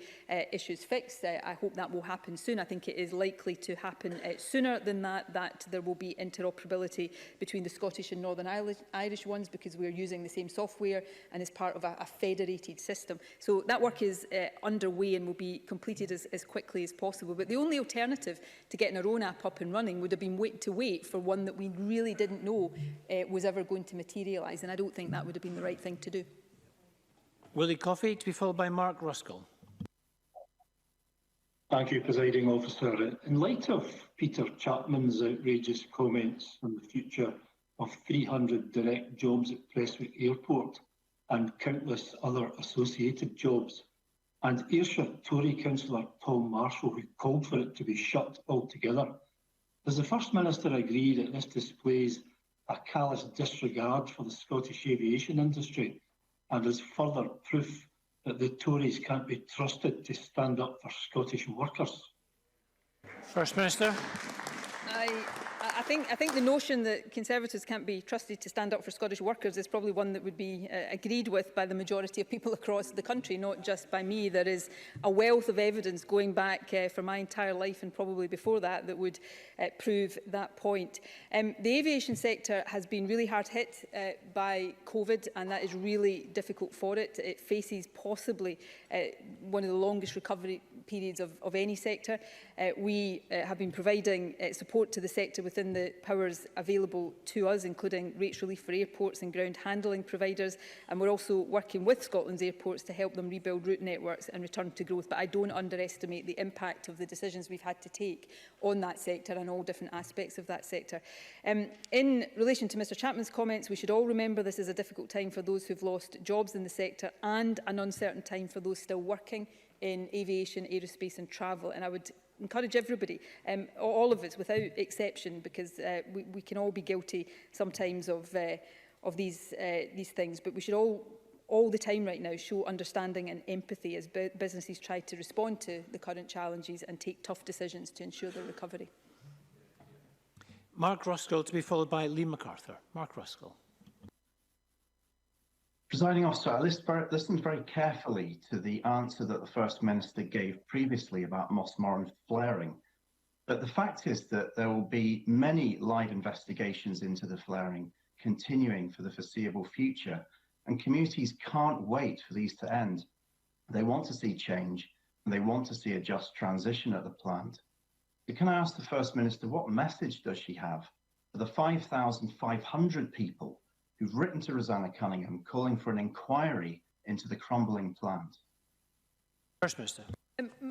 issues fixed. I hope that will happen soon. I think it is likely to happen sooner than that there will be interoperability between the Scottish and Northern Irish ones, because we're using the same software and is part of a federated system. So that work is underway and will be completed as quickly as possible. But the only alternative to getting our own app up and running would have been to wait for one that we really didn't know was ever going to materialise, and I don't think that would have been the right thing to do. Willie Coffey, to be followed by Mark Ruskell. Thank you, Presiding Officer. In light of Peter Chapman's outrageous comments on the future of 300 direct jobs at Prestwick Airport and countless other associated jobs, and Ayrshire Tory councillor Tom Marshall, who called for it to be shut altogether, does the First Minister agree that this displays a callous disregard for the Scottish aviation industry and is further proof that the Tories can't be trusted to stand up for Scottish workers? First Minister. I think the notion that Conservatives can't be trusted to stand up for Scottish workers is probably one that would be agreed with by the majority of people across the country, not just by me. There is a wealth of evidence going back for my entire life and probably before that that would prove that point. The aviation sector has been really hard hit by COVID, and that is really difficult for it. It faces possibly one of the longest recovery periods of any sector. We have been providing support to the sector within the powers available to us, including rates relief for airports and ground handling providers, and we're also working with Scotland's airports to help them rebuild route networks and return to growth. But I don't underestimate the impact of the decisions we've had to take on that sector and all different aspects of that sector. In relation to Mr Chapman's comments, we should all remember this is a difficult time for those who've lost jobs in the sector and an uncertain time for those still working in aviation, aerospace and travel. And I would encourage everybody, all of us without exception, because we can all be guilty sometimes of these things, but we should all the time right now show understanding and empathy as businesses try to respond to the current challenges and take tough decisions to ensure their recovery. Mark Ruskell, to be followed by Liam MacArthur. Mark Ruskell. Presiding Officer, I listened very carefully to the answer that the First Minister gave previously about Moss Moran flaring. But the fact is that there will be many live investigations into the flaring continuing for the foreseeable future, and communities can't wait for these to end. They want to see change, and they want to see a just transition at the plant. So can I ask the First Minister, what message does she have for the 5,500 people who've written to Rosanna Cunningham calling for an inquiry into the crumbling plant? First Minister.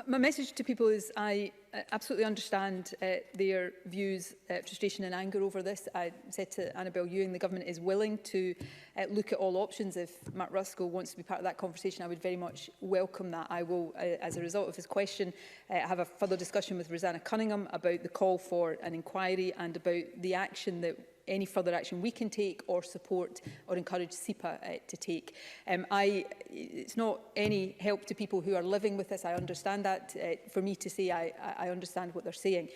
My message to people is I absolutely understand their views, frustration and anger over this. I said to Annabel Ewing, the government is willing to look at all options. If Mark Ruskell wants to be part of that conversation, I would very much welcome that. I will, as a result of his question, have a further discussion with Rosanna Cunningham about the call for an inquiry and about the action that any further action we can take or support or encourage SEPA to take. It's not any help to people who are living with this. I understand that. For me to say I understand what they're saying.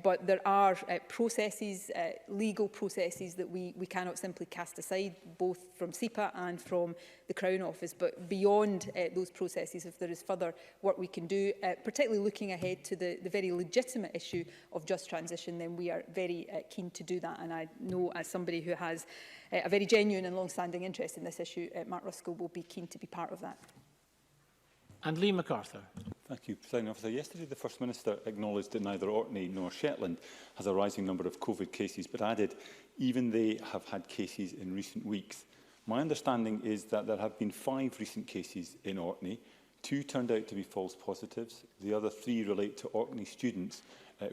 But there are processes, legal processes that we cannot simply cast aside, both from SEPA and from the Crown Office. But beyond those processes, if there is further work we can do, particularly looking ahead to the very legitimate issue of just transition, then we are very keen to do that. And I know, as somebody who has a very genuine and long-standing interest in this issue, Mark Ruskell will be keen to be part of that. And Lee MacArthur. Thank you, Presiding Officer. Yesterday, the First Minister acknowledged that neither Orkney nor Shetland has a rising number of COVID cases, but added even they have had cases in recent weeks. My understanding is that there have been 5 recent cases in Orkney. 2 turned out to be false positives. The other 3 relate to Orkney students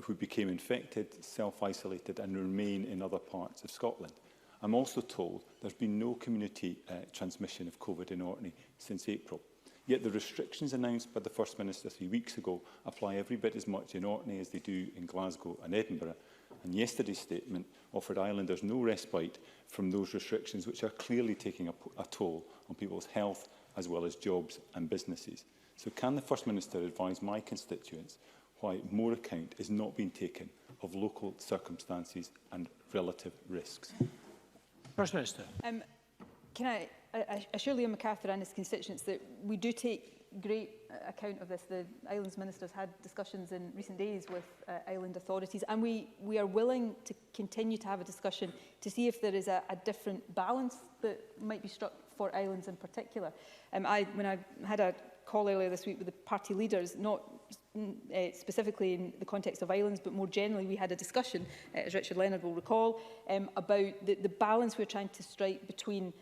who became infected, self-isolated and remain in other parts of Scotland. I'm also told there's been no community transmission of COVID in Orkney since April. Yet the restrictions announced by the First Minister 3 weeks ago apply every bit as much in Orkney as they do in Glasgow and Edinburgh. And yesterday's statement offered islanders no respite from those restrictions, which are clearly taking a toll on people's health as well as jobs and businesses. So can the First Minister advise my constituents why more account is not being taken of local circumstances and relative risks? First Minister. Can I assure Liam MacArthur and his constituents that we do take great account of this. The Islands Ministers had discussions in recent days with island authorities, and we are willing to continue to have a discussion to see if there is a different balance that might be struck for islands in particular. When I had a call earlier this week with the party leaders, not specifically in the context of islands, but more generally, we had a discussion, as Richard Leonard will recall, about the balance we're trying to strike between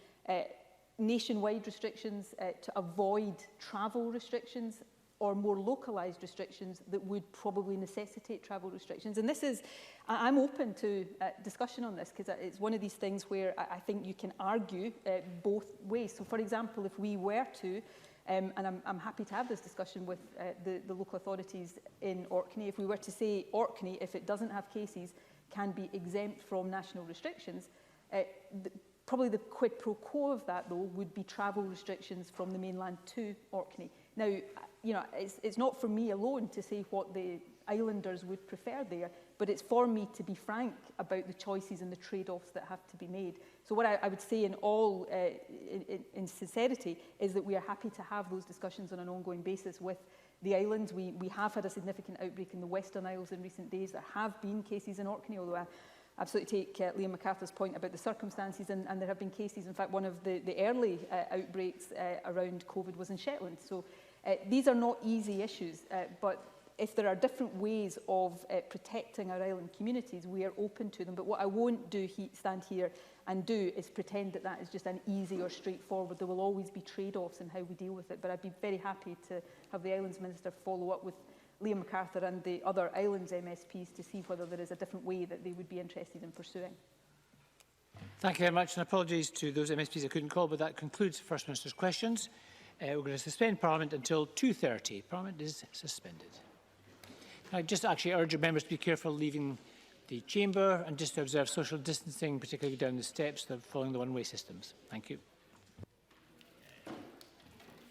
nationwide restrictions to avoid travel restrictions or more localised restrictions that would probably necessitate travel restrictions. And this is, I'm open to discussion on this because it's one of these things where I think you can argue both ways. So, for example, if we were to, and I'm happy to have this discussion with the local authorities in Orkney, if we were to say Orkney, if it doesn't have cases, can be exempt from national restrictions, probably the quid pro quo of that, though, would be travel restrictions from the mainland to Orkney. Now, you know, it's not for me alone to say what the islanders would prefer there, but it's for me to be frank about the choices and the trade-offs that have to be made. So what I would say in all, in sincerity, is that we are happy to have those discussions on an ongoing basis with the islands. We have had a significant outbreak in the Western Isles in recent days. There have been cases in Orkney, although I absolutely take Liam MacArthur's point about the circumstances, and there have been cases. In fact, one of the early outbreaks around COVID was in Shetland. So these are not easy issues, but if there are different ways of protecting our island communities, we are open to them. But what I won't do stand here and do is pretend that that is just an easy or straightforward. There will always be trade-offs in how we deal with it. But I'd be very happy to have the Islands Minister follow up with Liam MacArthur and the other Islands MSPs to see whether there is a different way that they would be interested in pursuing. Thank you very much, and apologies to those MSPs I couldn't call, but that concludes the First Minister's questions. We're going to suspend Parliament until 2:30. Parliament is suspended. I just actually urge members to be careful leaving the chamber and just to observe social distancing, particularly down the steps, following the one-way systems. Thank you.